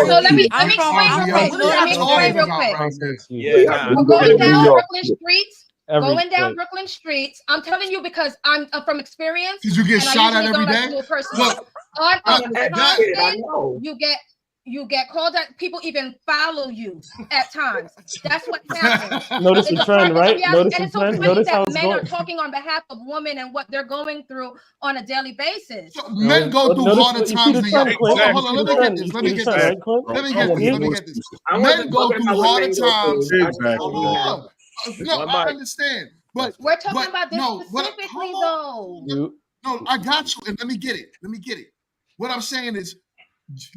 So let me explain real quick. Let me explain real quick. Going down Brooklyn streets. Going down Brooklyn streets, I'm telling you because I'm from experience. Did you get shot at every day? You get called out. People even follow you at times. That's what happens. Notice the trend, right? Notice the trend. Notice how it's men going. are talking on behalf of women and what they're going through on a daily basis. Men go through harder times than y'all. Hold on, let me get this. Let me get this. Men go through harder times. Hold on. No, I understand. But we're talking about this specifically, though. No, I got you, and let me get it. What I'm saying is,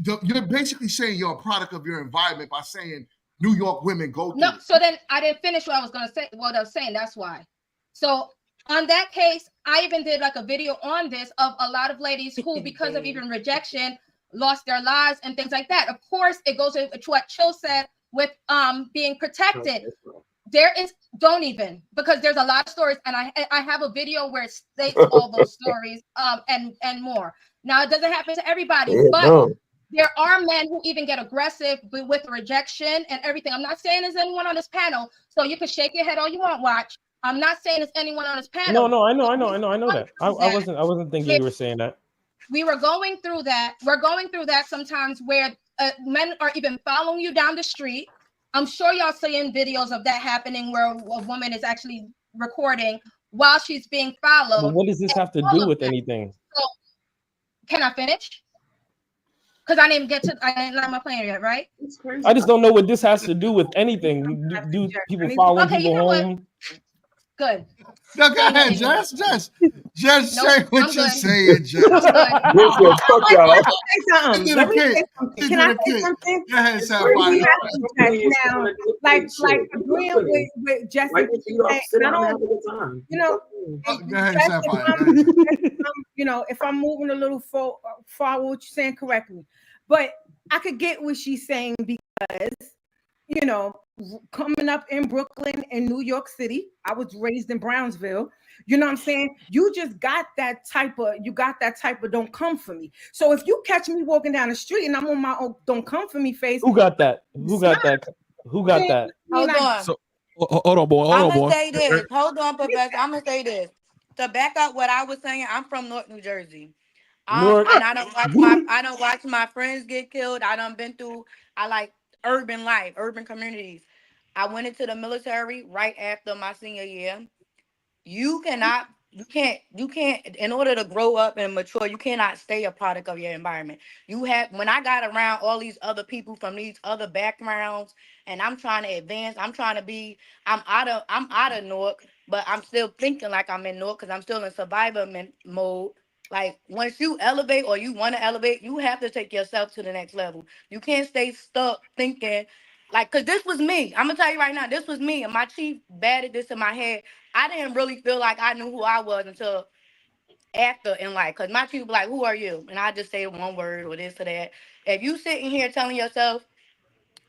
you're basically saying you're a product of your environment by saying New York women go through. No, so then I didn't finish what I was gonna say. What I was saying, that's why. So on that case, I even did like a video on this of a lot of ladies who, because of even rejection, lost their lives and things like that. Of course, it goes to what Chill said with being protected. There is because there's a lot of stories, and I have a video where it states all those stories and more. Now it doesn't happen to everybody, but there are men who even get aggressive with rejection and everything. I'm not saying there's anyone on this panel, so you can shake your head all you want. Watch. I'm not saying there's anyone on this panel. No, I know that. I wasn't thinking you were saying that. We were going through that. We're going through that sometimes where men are even following you down the street. I'm sure y'all seeing videos of that happening where a woman is actually recording while she's being followed. But what does this have to do with anything? So, can I finish? Because I didn't land my plane yet, right? I just don't know what this has to do with anything. Do people follow people home? Good. No, go ahead, Jess. Just say what you're saying, Jess. Fuck y'all. Let me say something. Can I say something? Go ahead, Sapphire. Now, like agreeing with Jesse, if I'm moving a little far, what you're saying, correct me. But I could get what she's saying because, coming up in Brooklyn and New York City, I was raised in Brownsville. You know what I'm saying? You got that type of don't come for me. So if you catch me walking down the street and I'm on my own don't come for me face. Who got that? Hold on. So, hold on, boy. I'm gonna say this. Hold on, Professor. I'm gonna say this. To back up what I was saying, I'm from North New Jersey. And I don't watch my friends get killed. I like urban life, urban communities. I went into the military right after my senior year. You can't, in order to grow up and mature, you cannot stay a product of your environment. When I got around all these other people from these other backgrounds and I'm trying to advance, I'm out of Newark, but I'm still thinking like I'm in Newark because I'm still in survivor mode. Like once you elevate or you want to elevate, you have to take yourself to the next level. You can't stay stuck thinking because this was me. I'm gonna tell you right now, this was me. And my chief batted this in my head. I didn't really feel like I knew who I was until after in life. Because my chief was like, who are you? And I just say one word or this or that. If you sitting here telling yourself,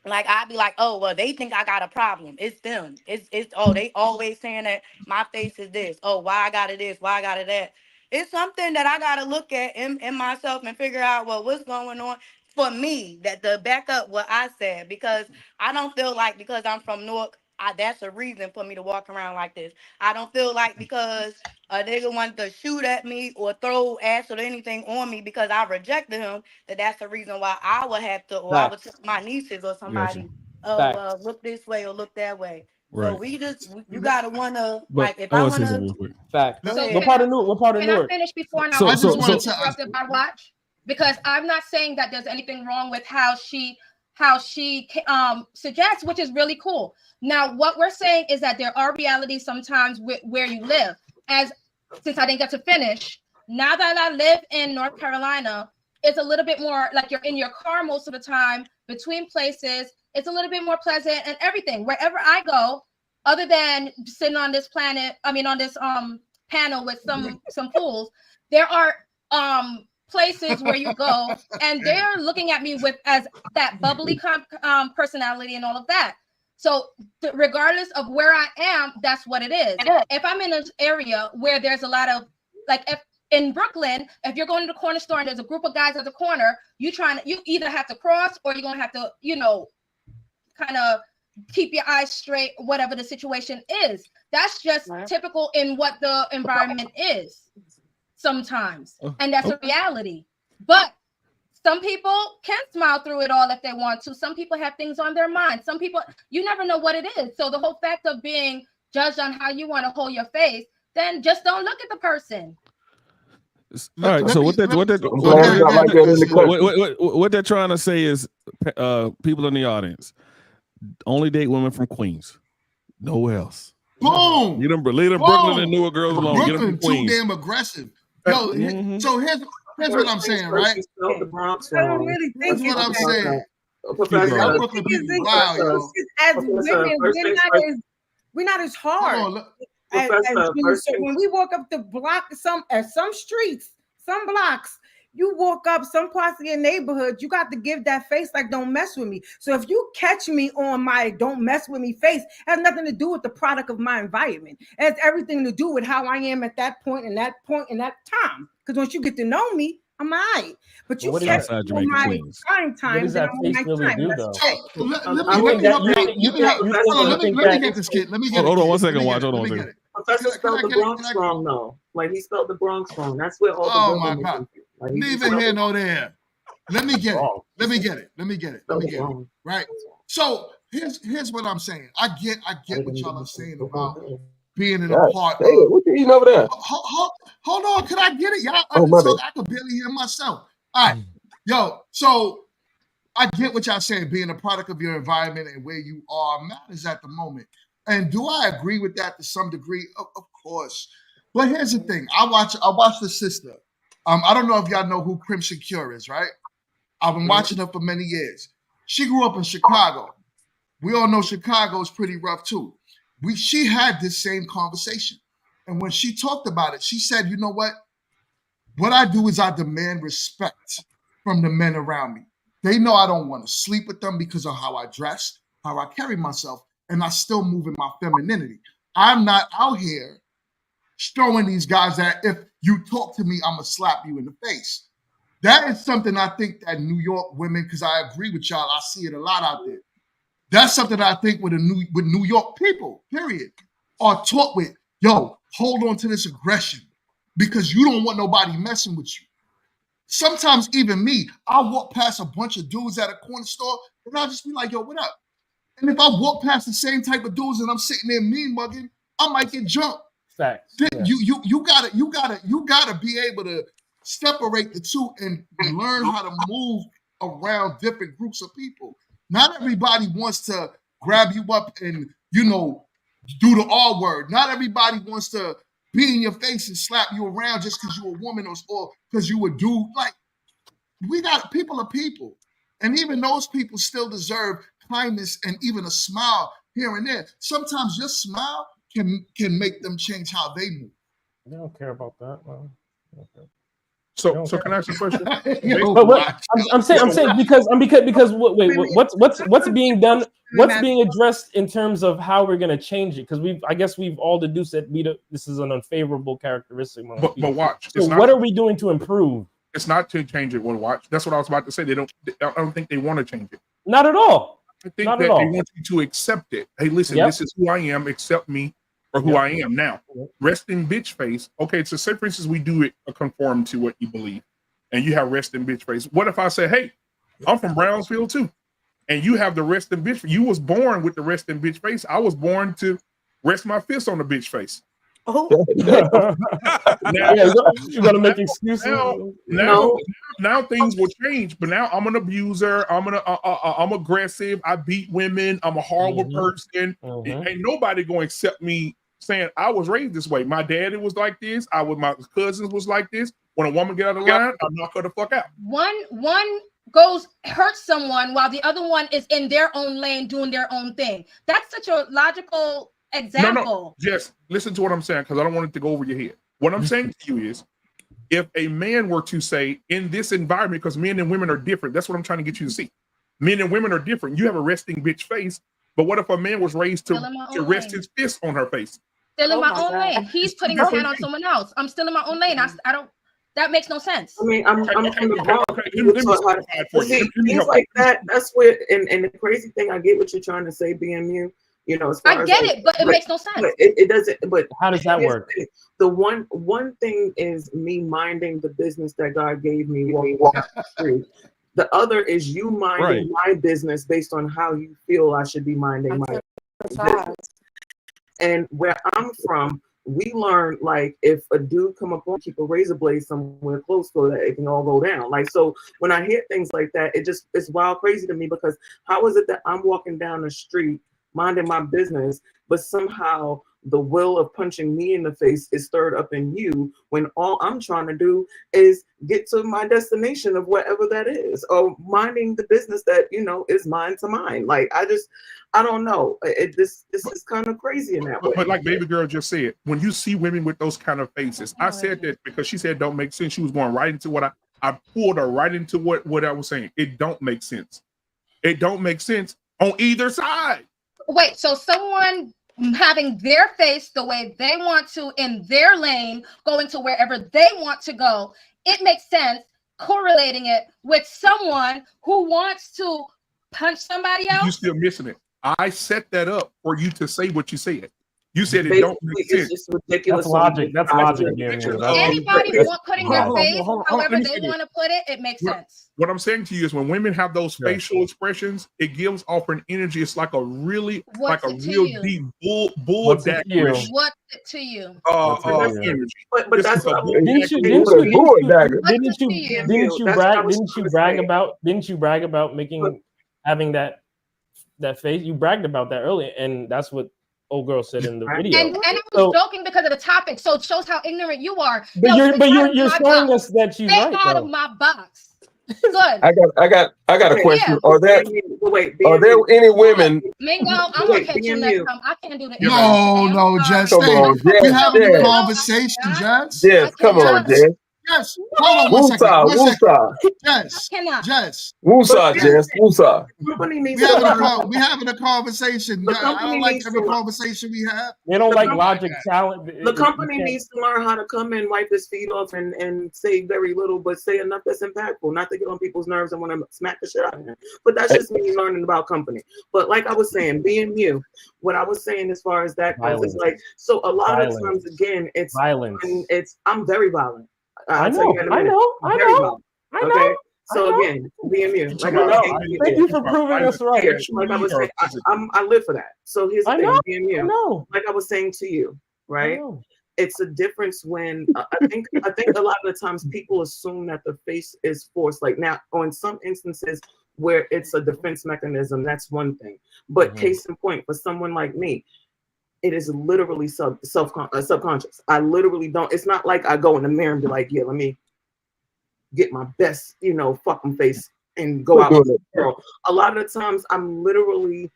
I'd be like, oh, well, they think I got a problem. It's them. They always saying that my face is this. Oh, why I got it this, why I got it that. It's something that I got to look at in myself and figure out, well, what's going on for me, that to back up what I said, because I don't feel like because I'm from Newark, that's a reason for me to walk around like this. I don't feel like because a nigga wanted to shoot at me or throw acid or anything on me because I rejected him, that's the reason why I would have to, or I would tell my nieces or somebody, look this way or look that way. Right. So you gotta wanna if I I want to say wanna. something real quick. Fact. So What part of Newark? Can I finish before now? I just wanted to interrupted by Watch, because I'm not saying that there's anything wrong with how she suggests, which is really cool. Now, what we're saying is that there are realities sometimes where you live. As since I didn't get to finish, now that I live in North Carolina, it's a little bit more like you're in your car most of the time between places. It's a little bit more pleasant and everything. Wherever I go, other than sitting on this on this panel with some fools, there are places where you go and they're looking at me with as that bubbly personality and all of that. So regardless of where I am, that's what it is. If I'm in an area where there's a lot of if in Brooklyn, if you're going to the corner store and there's a group of guys at the corner, you either have to cross or you're gonna have to, kind of keep your eyes straight, whatever the situation is. That's just typical in what the environment is sometimes. And that's a reality. But some people can smile through it all if they want to. Some people have things on their mind. Some people, you never know what it is. So the whole fact of being judged on how you want to hold your face, then just don't look at the person. All right. So what they're trying to say is, people in the audience, only date women from Queens, nowhere else. Boom. Leave them Brooklyn and Newark girls alone. Get them from Brooklyn Queens. too damn aggressive. Yo, so here's what I'm saying, right? The Bronx I don't really think That's what I'm saying. Professor, Brooklyn people wild, yo. as women, we're not as hard. As women. So when we walk up the block, some streets, some blocks, you walk up some parts of your neighborhood, you got to give that face like don't mess with me. So if you catch me on my don't mess with me face, it has nothing to do with the product of my environment. It has everything to do with how I am at that point and that time. Because once you get to know me, I'm all right. But you catch me on my prime time, then I'm on my time. Let me get this kid. Let me get it. Hold on 1 second, Watch. Hold on 1 second. Professor spelled the Bronx wrong, though. Like he spelled the Bronx wrong. That's where all the my God. Neither here nor there. Let me get it. Right. So here's what I'm saying. I get what y'all are saying about being in a part of. What you eating over there? Hold on, can I get it? Y'all, I could barely hear myself. All right, yo. So I get what y'all saying. Being a product of your environment and where you are matters at the moment. And do I agree with that to some degree? Of course. But here's the thing. I watch the sister. I don't know if y'all know who Crimson Cure is, right? I've been watching her for many years. She grew up in Chicago. We all know Chicago is pretty rough too. She had this same conversation. And when she talked about it, she said, you know what? What I do is I demand respect from the men around me. They know I don't want to sleep with them because of how I dress, how I carry myself, and I still move in my femininity. I'm not out here showing these guys that if you talk to me, I'm going to slap you in the face. That is something I think that New York women, because I agree with y'all, I see it a lot out there. That's something I think with New York people, period, are taught with, yo, hold on to this aggression because you don't want nobody messing with you. Sometimes even me, I'll walk past a bunch of dudes at a corner store and I'll just be like, yo, what up? And if I walk past the same type of dudes and I'm sitting there mean mugging, I might get jumped. Facts. You gotta be able to separate the two and learn how to move around different groups of people. Not everybody wants to grab you up and, do the R word. Not everybody wants to be in your face and slap you around just because you're a woman or because you a dude. Like, people are people. And even those people still deserve kindness and even a smile here and there. Sometimes your smile can make them change how they move. They don't care about that. Well, okay. So can I ask a question? I'm saying because what's being done? What's being addressed in terms of how we're going to change it? Because we've all deduced that this is an unfavorable characteristic. But watch. So what are we doing to improve? It's not to change it. Well, watch. That's what I was about to say. I don't think they want to change it. Not at all. I think they want you to accept it. Hey, listen, This is who I am. Accept me for who I am. Now, resting bitch face. Okay, so say for instance we do it conform to what you believe, and you have resting bitch face. What if I say, hey, I'm from Brownsville too, and you have the resting bitch? You was born with the resting bitch face. I was born to rest my fist on the bitch face. Oh, now, you gotta make excuses. Now things will change. But now I'm an abuser. I'm aggressive. I beat women. I'm a horrible person. Ain't nobody gonna accept me saying I was raised this way. My daddy was like this. My cousins was like this. When a woman get out of line, I knock her the fuck out. One goes hurt someone while the other one is in their own lane doing their own thing. That's such a logical example. No. Just listen to what I'm saying, because I don't want it to go over your head. What I'm saying to you is, if a man were to say in this environment, because men and women are different, that's what I'm trying to get you to see. Men and women are different. You have a resting bitch face, but what if a man was raised to rest his fist on her face? Still in my own lane. He's putting his hand on someone else. I'm still in my own lane. I don't. That makes no sense. I mean, I'm from the Bronx. Things like that. That's where, and the crazy thing, I get what you're trying to say, BMU. You know, as far I get it, but it makes no sense. But it doesn't. But how does that work? The one thing is me minding the business that God gave me walking down the street. The other is you minding my business based on how you feel I should be minding my business. And where I'm from, we learned, like, if a dude come up on, keep a razor blade somewhere close so that it can all go down. Like, so when I hear things like that, it's wild crazy to me, because how is it that I'm walking down the street minding my business, but somehow the will of punching me in the face is stirred up in you, when all I'm trying to do is get to my destination of whatever that is, or minding the business that, you know, is mine to mine. Like, I don't know. This is kind of crazy in that way. But like baby girl just said, when you see women with those kind of faces, I said that because she said don't make sense. She was going right into what I pulled her right into what I was saying. It don't make sense. It don't make sense on either side. Wait, so someone having their face the way they want to in their lane, going to wherever they want to go, it makes sense correlating it with someone who wants to punch somebody else. You still missing it. I set that up for you to say what you said. You said it don't make sense. It's just ridiculous. That's logic. That's logic. Anybody putting their face however they want to put it, it makes sense. What I'm saying to you is, when women have those facial expressions, it gives off an energy. It's like a real deep bull dagger. What's it to you? Energy. But that's what didn't you brag about having that face? You bragged about that earlier, and that's what old girl said in the video. And I was joking because of the topic, so it shows how ignorant you are. But you're showing us that she's right. Stay out of my box. Good. I got a question. Yeah. Are there any women? Mingo, I'm gonna catch you next time. I can't do the No, Jess. Come on, Jess. We're having a conversation, Jess. Jess, come on, Jess. Yes. Hold on one second. Jess. Jess. Woosah, Jess. Woosah. We having a conversation. I don't like every conversation we have. They don't like logic, talent. The company needs to learn how to come and wipe his feet off and say very little, but say enough that's impactful. Not to get on people's nerves and want to smack the shit out of him. But that's just me learning about company. But like I was saying, being you, what I was saying as far as that goes, is like, so a lot of times, again, it's violence. I'm very violent. I know. Okay. So again, BMU. Thank you for proving us right. Like I was saying, I live for that. So here's the thing, BMU. Like I was saying to you, right? It's a difference when I think a lot of the times people assume that the face is forced. Like, now, on some instances where it's a defense mechanism, that's one thing. But case in point, for someone like me, it is literally subconscious. I literally don't. It's not like I go in the mirror and be like, yeah, let me get my best, fucking face and go out with the world. A lot of the times I'm literally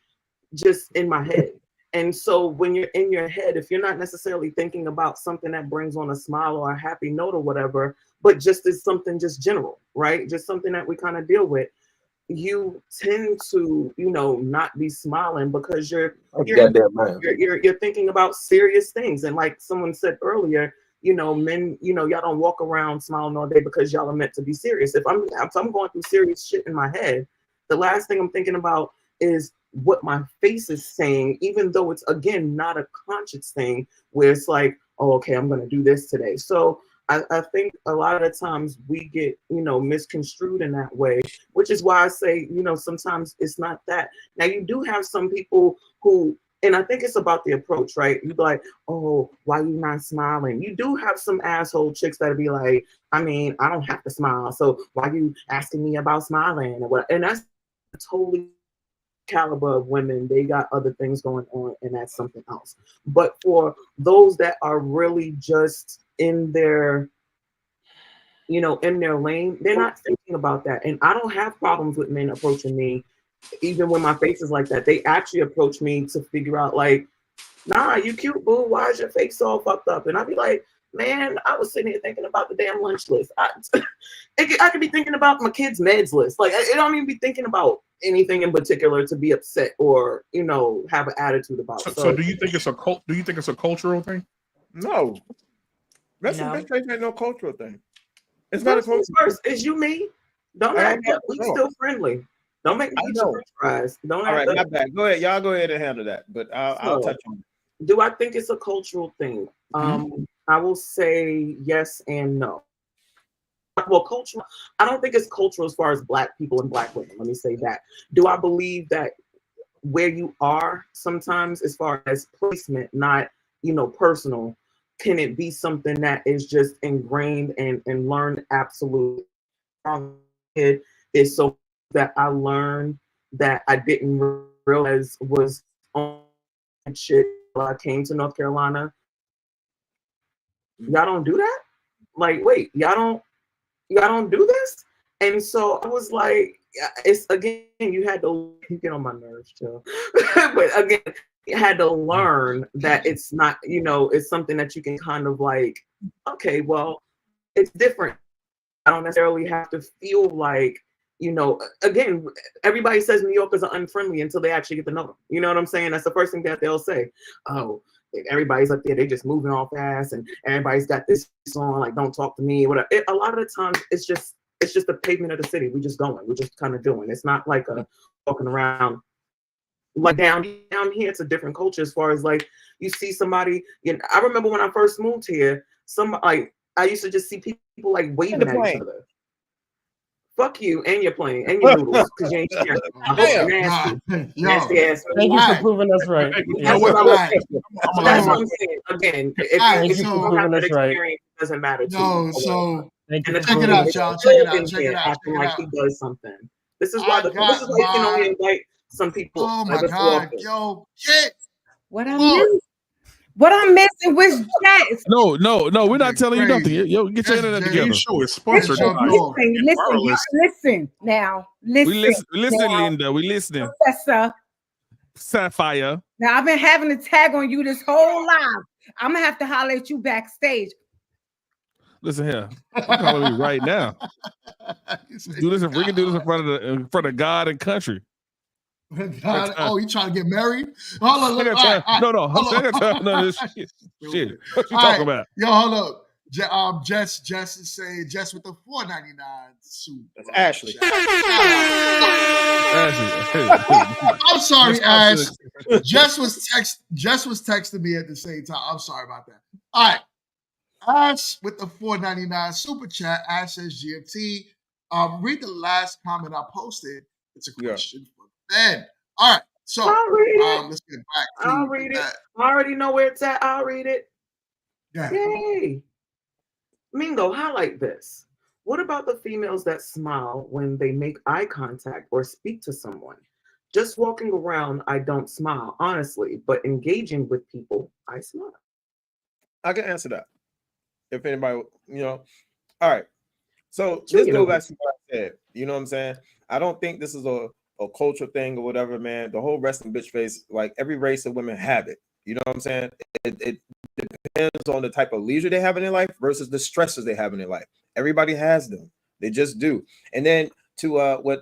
just in my head. And so when you're in your head, if you're not necessarily thinking about something that brings on a smile or a happy note or whatever, but just is something just general, right? Just something that we kind of deal with, you tend to, not be smiling because you're thinking about serious things. And like someone said earlier, men, y'all don't walk around smiling all day because y'all are meant to be serious. If I'm going through serious shit in my head, the last thing I'm thinking about is what my face is saying, even though it's, again, not a conscious thing where it's like, oh, okay, I'm going to do this today. So I think a lot of the times we get, misconstrued in that way, which is why I say, sometimes it's not that. Now, you do have some people who, and I think it's about the approach, right? You'd be like, oh, why you not smiling? You do have some asshole chicks that'll be like, I mean, I don't have to smile, so why you asking me about smiling? And that's totally caliber of women, they got other things going on, and that's something else. But for those that are really just in their, in their lane, they're not thinking about that. And I don't have problems with men approaching me, even when my face is like that. They actually approach me to figure out, like, nah, you cute, boo. Why is your face all fucked up? And I'd be like, man, I was sitting here thinking about the damn lunch list. I could be thinking about my kids' meds list. Like, I don't even be thinking about anything in particular to be upset or, have an attitude about. So do you think it's a cult? Do you think it's a cultural thing? No. Wrestling bitch face ain't no cultural thing. It's not a cultural thing. Is you me? Don't act up. We still friendly. Don't make me eat your french fries. Don't All act right, my up. bad. Go ahead. Y'all go ahead and handle that. But I'll touch on it. Do I think it's a cultural thing? I will say yes and no. Well, cultural, I don't think it's cultural as far as Black people and Black women. Let me say that. Do I believe that where you are sometimes, as far as placement, not, personal, can it be something that is just ingrained and learned? Absolutely. It is so that I learned that I didn't realize was on shit while I came to North Carolina. Y'all don't do that? Like, wait, y'all don't do this? And so I was like, it's again, you get on my nerves too. But again, you had to learn that it's not, it's something that you can kind of like, okay, well, it's different. I don't necessarily have to feel like, again, everybody says New Yorkers are unfriendly until they actually get to know them. You know what I'm saying? That's the first thing that they'll say. Oh, everybody's up there, they just moving all fast, and everybody's got this on, like, don't talk to me, whatever. A lot of the times it's just the pavement of the city. We just going, we're just kind of doing. It's not like a walking around. Like down here, it's a different culture as far as like you see somebody. I remember when I first moved here, I used to just see people like waving at each other. Fuck you and your plane and your noodles because you ain't sharing. I hope you're nasty ass. Thank you for proving us right. That's what I'm saying. Again, if you don't have that experience, it doesn't matter to you. So check it out, y'all. Check it out. Acting like he does something. This is why you can only invite some people. Oh my God, yo, shit. What I'm missing was Jess. No, we're not telling you nothing. Yo, get your internet together. Show is sponsored. Listen now. Listen. We listen, Linda. We listening. Professor Sapphire. Now I've been having to tag on you this whole live. I'm gonna have to holler at you backstage. Listen here. You're calling me right now. Do this. We can do this in front of God and country. God, oh, you trying to get married? Hold on. No, this shit. What you talking about? Yo, hold up. Jess is saying Jess with the $4.99 suit. That's Ashley. I'm sorry, Ash. Jess was texting me at the same time. I'm sorry about that. All right. Ash with the $4.99 super chat. Ash says GMT. Read the last comment I posted. It's a question for Ben. All right. So let's get back to I'll read it. I already know where it's at. I'll read it. Yeah. Yay. Mingo, highlight this. What about the females that smile when they make eye contact or speak to someone? Just walking around, I don't smile, honestly, but engaging with people, I smile. I can answer that. If anybody, all right. So this goes back to what I said. You know what I'm saying? I don't think this is a cultural thing or whatever, man. The whole resting bitch face, like every race of women have it. You know what I'm saying? It depends on the type of leisure they have in their life versus the stresses they have in their life. Everybody has them. They just do. And then to what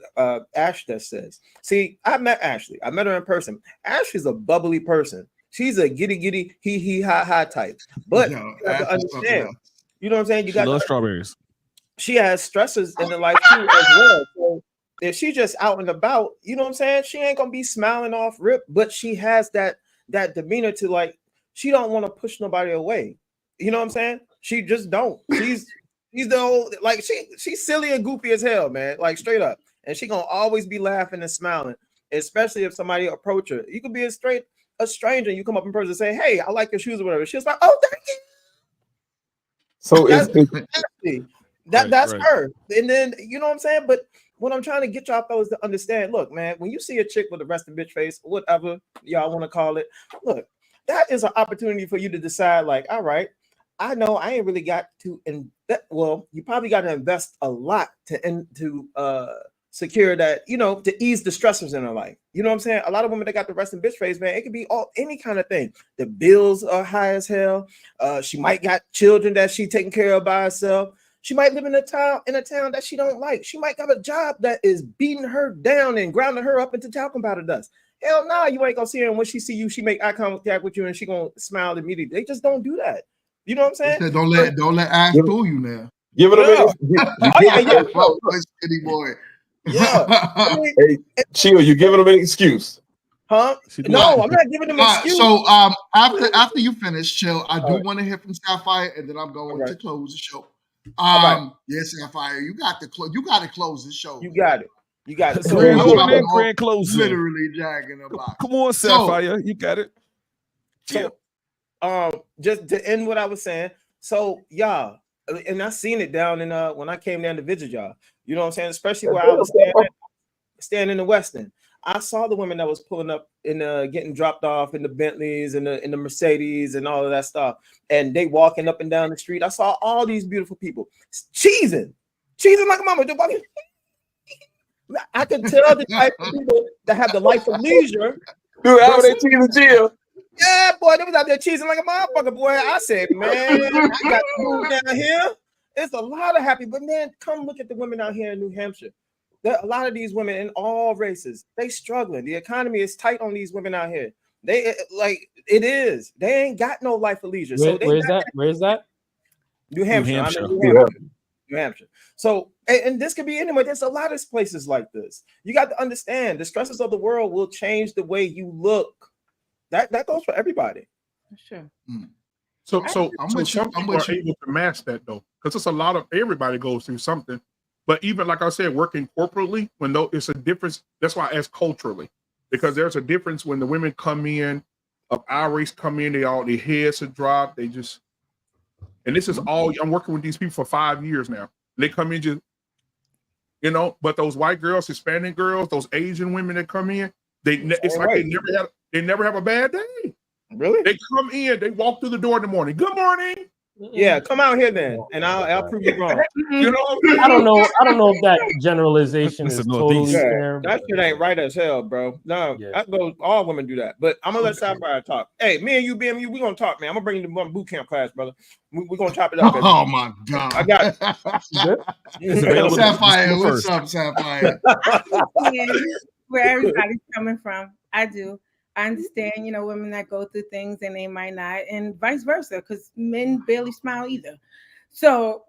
Ash just says. See, I met Ashley. I met her in person. Ashley's a bubbly person. She's a giddy, hee, ha type. But you have to understand, you know what I'm saying? You got love strawberries. She has stresses in her life too as well. So if she's just out and about, you know what I'm saying? She ain't gonna be smiling off rip, but she has that demeanor to, like, she don't want to push nobody away. You know what I'm saying? She just don't. She's the whole, like, she's silly and goofy as hell, man. Like, straight up. And she gonna always be laughing and smiling, especially if somebody approach her. You could be a stranger, and you come up in person and say, "Hey, I like your shoes," or whatever. She's like, "Oh, thank you." So That's right. her. And then you know what I'm saying? But what I'm trying to get y'all fellas to understand, look, man, when you see a chick with a resting bitch face, whatever y'all want to call it, look, that is an opportunity for you to decide, like, all right, I know I ain't really got to invest. Well, you probably got to invest a lot to secure that, you know, to ease the stressors in her life. You know what I'm saying? A lot of women that got the resting bitch face, man, it could be any kind of thing. The bills are high as hell. She might got children that she taking care of by herself. She might live in a town that she don't like. She might have a job that is beating her down and grounding her up into talcum powder dust. Hell no, you ain't gonna see her. And when she see you, she make eye contact with you and she gonna smile immediately. They just don't do that. You know what I'm saying? Don't let Ash fool you now. Give it a minute. Skinny boy. Yeah. I mean, Hey, Chill, you giving them an excuse? Huh? No, I'm not giving them an excuse. So after you finish, Chill, I do want to hear from Sapphire, and then I'm going to close the show. Yes, Sapphire, you got to close the show. You got it. So grand closing. Literally dragging a box. Come on, Sapphire, you got it. So, just to end what I was saying. So, y'all, and I seen it down in when I came down to visit y'all. You know what I'm saying? Especially where I was staying in the Westin. I saw the women that was pulling up and getting dropped off in the Bentleys and the Mercedes and all of that stuff, and they walking up and down the street. I saw all these beautiful people cheesing like a mama. I could tell the type of people that have the life of leisure. Dude, how they cheesing Chill? Yeah, boy, they was out there cheesing like a motherfucker, boy. I said, man, I got to move down here. It's a lot of happy, but man, come look at the women out here in New Hampshire. There, a lot of these women in all races, they struggling. The economy is tight on these women out here. They like it is. They ain't got no life of leisure. Where's that? New Hampshire. Hampshire. I'm in New Hampshire. So, and this could be anywhere. There's a lot of places like this. You got to understand the stresses of the world will change the way you look. That goes for everybody. Sure. So some people are able to match that though, because it's a lot of everybody goes through something. But even like I said, working corporately, it's a difference. That's why I ask culturally, because there's a difference when the women come in of our race come in, their heads are dropped. They just, and this is all I'm working with these people for 5 years now. They come in just, but those white girls, Hispanic girls, those Asian women that come in, it's like they never have a bad day. Really? They come in, they walk through the door in the morning. Good morning. Yeah, come out here then, and I'll prove you wrong. I don't know if that generalization is totally fair. That shit ain't right as hell, bro. No, all women do that. But I'm gonna let Sapphire talk. Hey, me and you, BMU, we gonna talk, man. I'm gonna bring you to one boot camp class, brother. We're gonna chop it up. Oh my god, I got it. Sapphire, what's up, Sapphire? I understand where everybody's coming from. I do. I understand, women that go through things and they might not, and vice versa, because men barely smile either. So,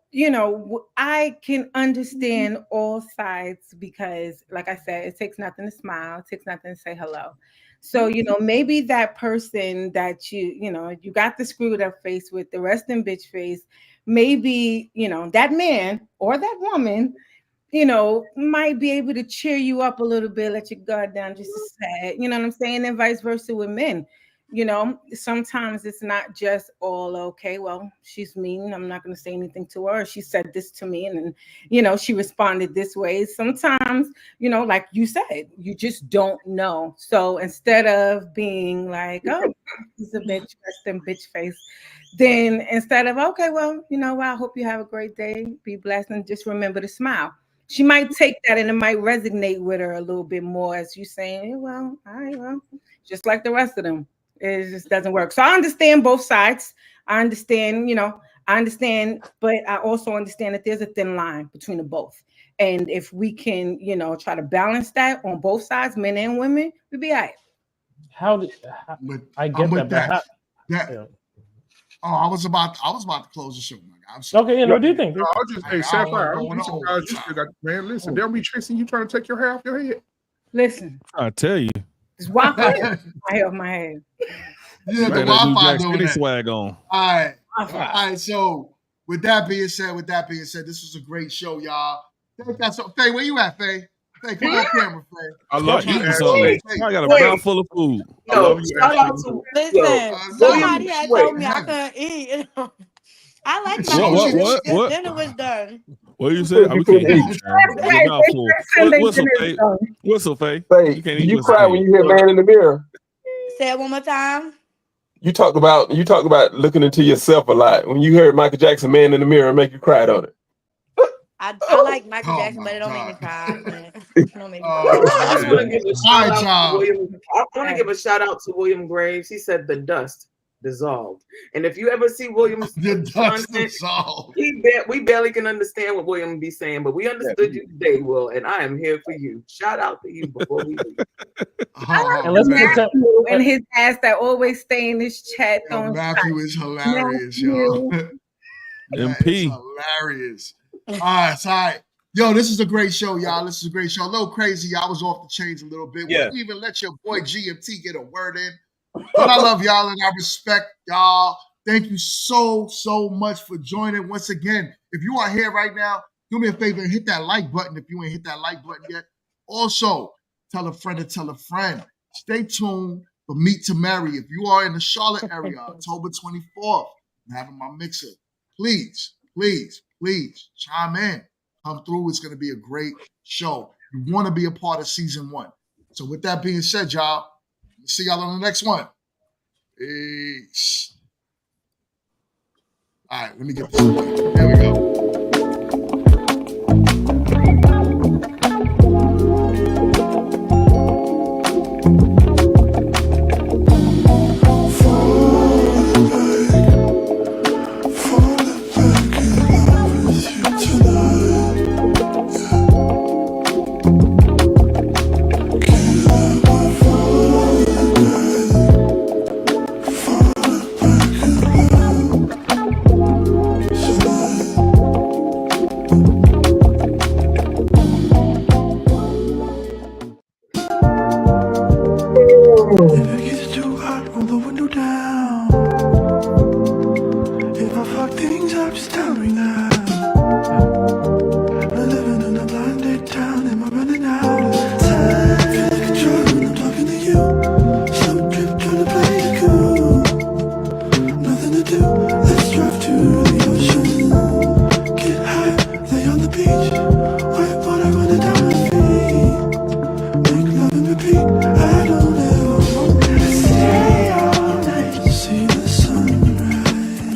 I can understand all sides because, like I said, it takes nothing to smile, it takes nothing to say hello. So, maybe that person that you got the screwed up face with, the resting bitch face, maybe, that man or that woman, might be able to cheer you up a little bit, let your guard down just a sad, you know what I'm saying? And vice versa with men. Sometimes it's not just all okay. Well, she's mean. I'm not going to say anything to her. She said this to me and then, she responded this way. Sometimes, like you said, you just don't know. So instead of being like, oh, he's a bitch, resting bitch face, then instead of, okay, well, I hope you have a great day. Be blessed and just remember to smile. She might take that and it might resonate with her a little bit more as you saying, well, all right, well, just like the rest of them. It just doesn't work. So I understand both sides. I understand, but I also understand that there's a thin line between the both. And if we can, try to balance that on both sides, men and women, we'll be all right. I get that. Oh, I was about to close the show. Okay, what do you think? I'll just Sapphire. Man, listen, they'll be chasing you trying to take your hair off your head. Listen, I tell you, just walk my head. Yeah, the Wi-Fi doing that. Swag on. All right. So with that being said, this was a great show, y'all. Faye, where you at, Faye? Faye, come on camera, Faye. I love you. I got a mouth full of food. I love you. Listen, somebody had told me I couldn't eat. I like What? Dinner was done. What you say? We can't hear you, Sharon. Your mouth full. Whistle, Faye. Whistle, Faye. You can't do eat you whistle, cry Faye. when you hear "Man in the Mirror"? Say it one more time. You talk about looking into yourself a lot. When you heard Michael Jackson "Man in the Mirror," make you cry, don't it? I like Michael Jackson, but it don't make me cry. It don't make me cry. I just want to give a shout out to John. William. I want to give a shout out to William Graves. He said the dust dissolved. And if you ever see William's content, dissolved. We barely can understand what William be saying, but we understood you today, Will, and I am here for you. Shout out to you before we leave. And let's Matthew and his ass that always stay in this chat. Matthew is hilarious, y'all. MP. Hilarious. All right. Yo, this is a great show, y'all. This is a great show. A little crazy. I was off the chains a little bit. Yeah. Wouldn't even let your boy GMT get a word in. But I love y'all and I respect y'all. Thank you so much for joining. Once again, if you are here right now, do me a favor and hit that like button if you ain't hit that like button yet. Also, tell a friend to tell a friend. Stay tuned for Meet to Marry. If you are in the Charlotte area, October 24th, I'm having my mixer. Please chime in. Come through. It's going to be a great show. You want to be a part of season 1. So with that being said, y'all, see y'all on the next one. Peace. All right, let me get this away. There we go. If it gets too hot, roll the window down. If I fuck things up, just tell me now. We're living in a blinded town, and we're running out of time. Feel like control when I'm talking to you. Slow trip, trying to play it cool. Nothing to do, let's drive to the ocean. Get high, lay on the beach. White water running down my feet. Make love and repeat. I don't ever want to stay all night to see the sunrise.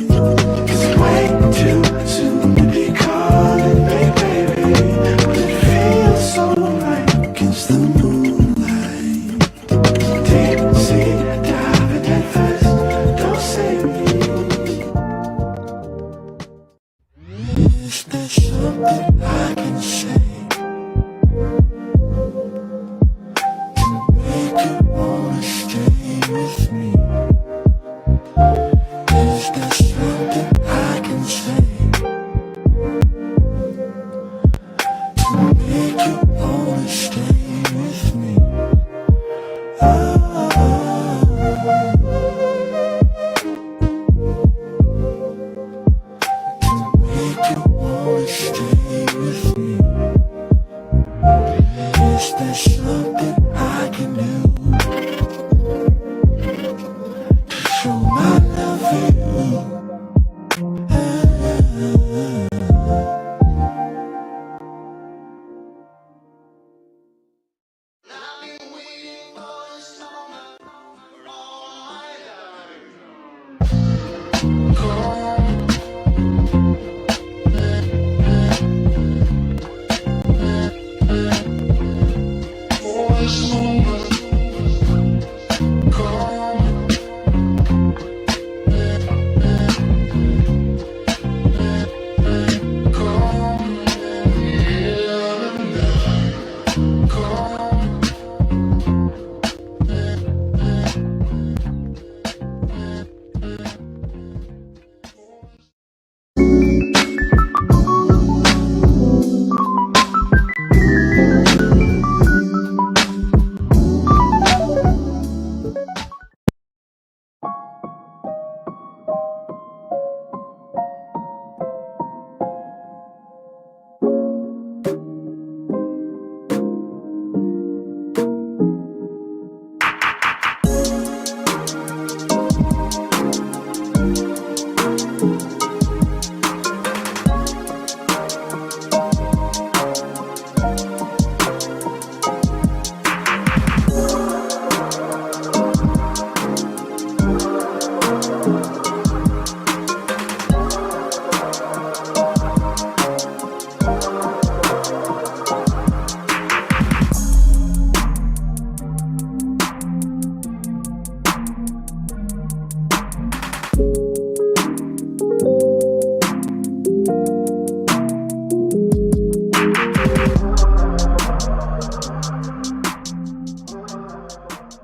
'Cause it's way too soon to be calling, baby. But it feels so right against the moonlight. Deep sea diving head first, don't save me. Is there something I can say?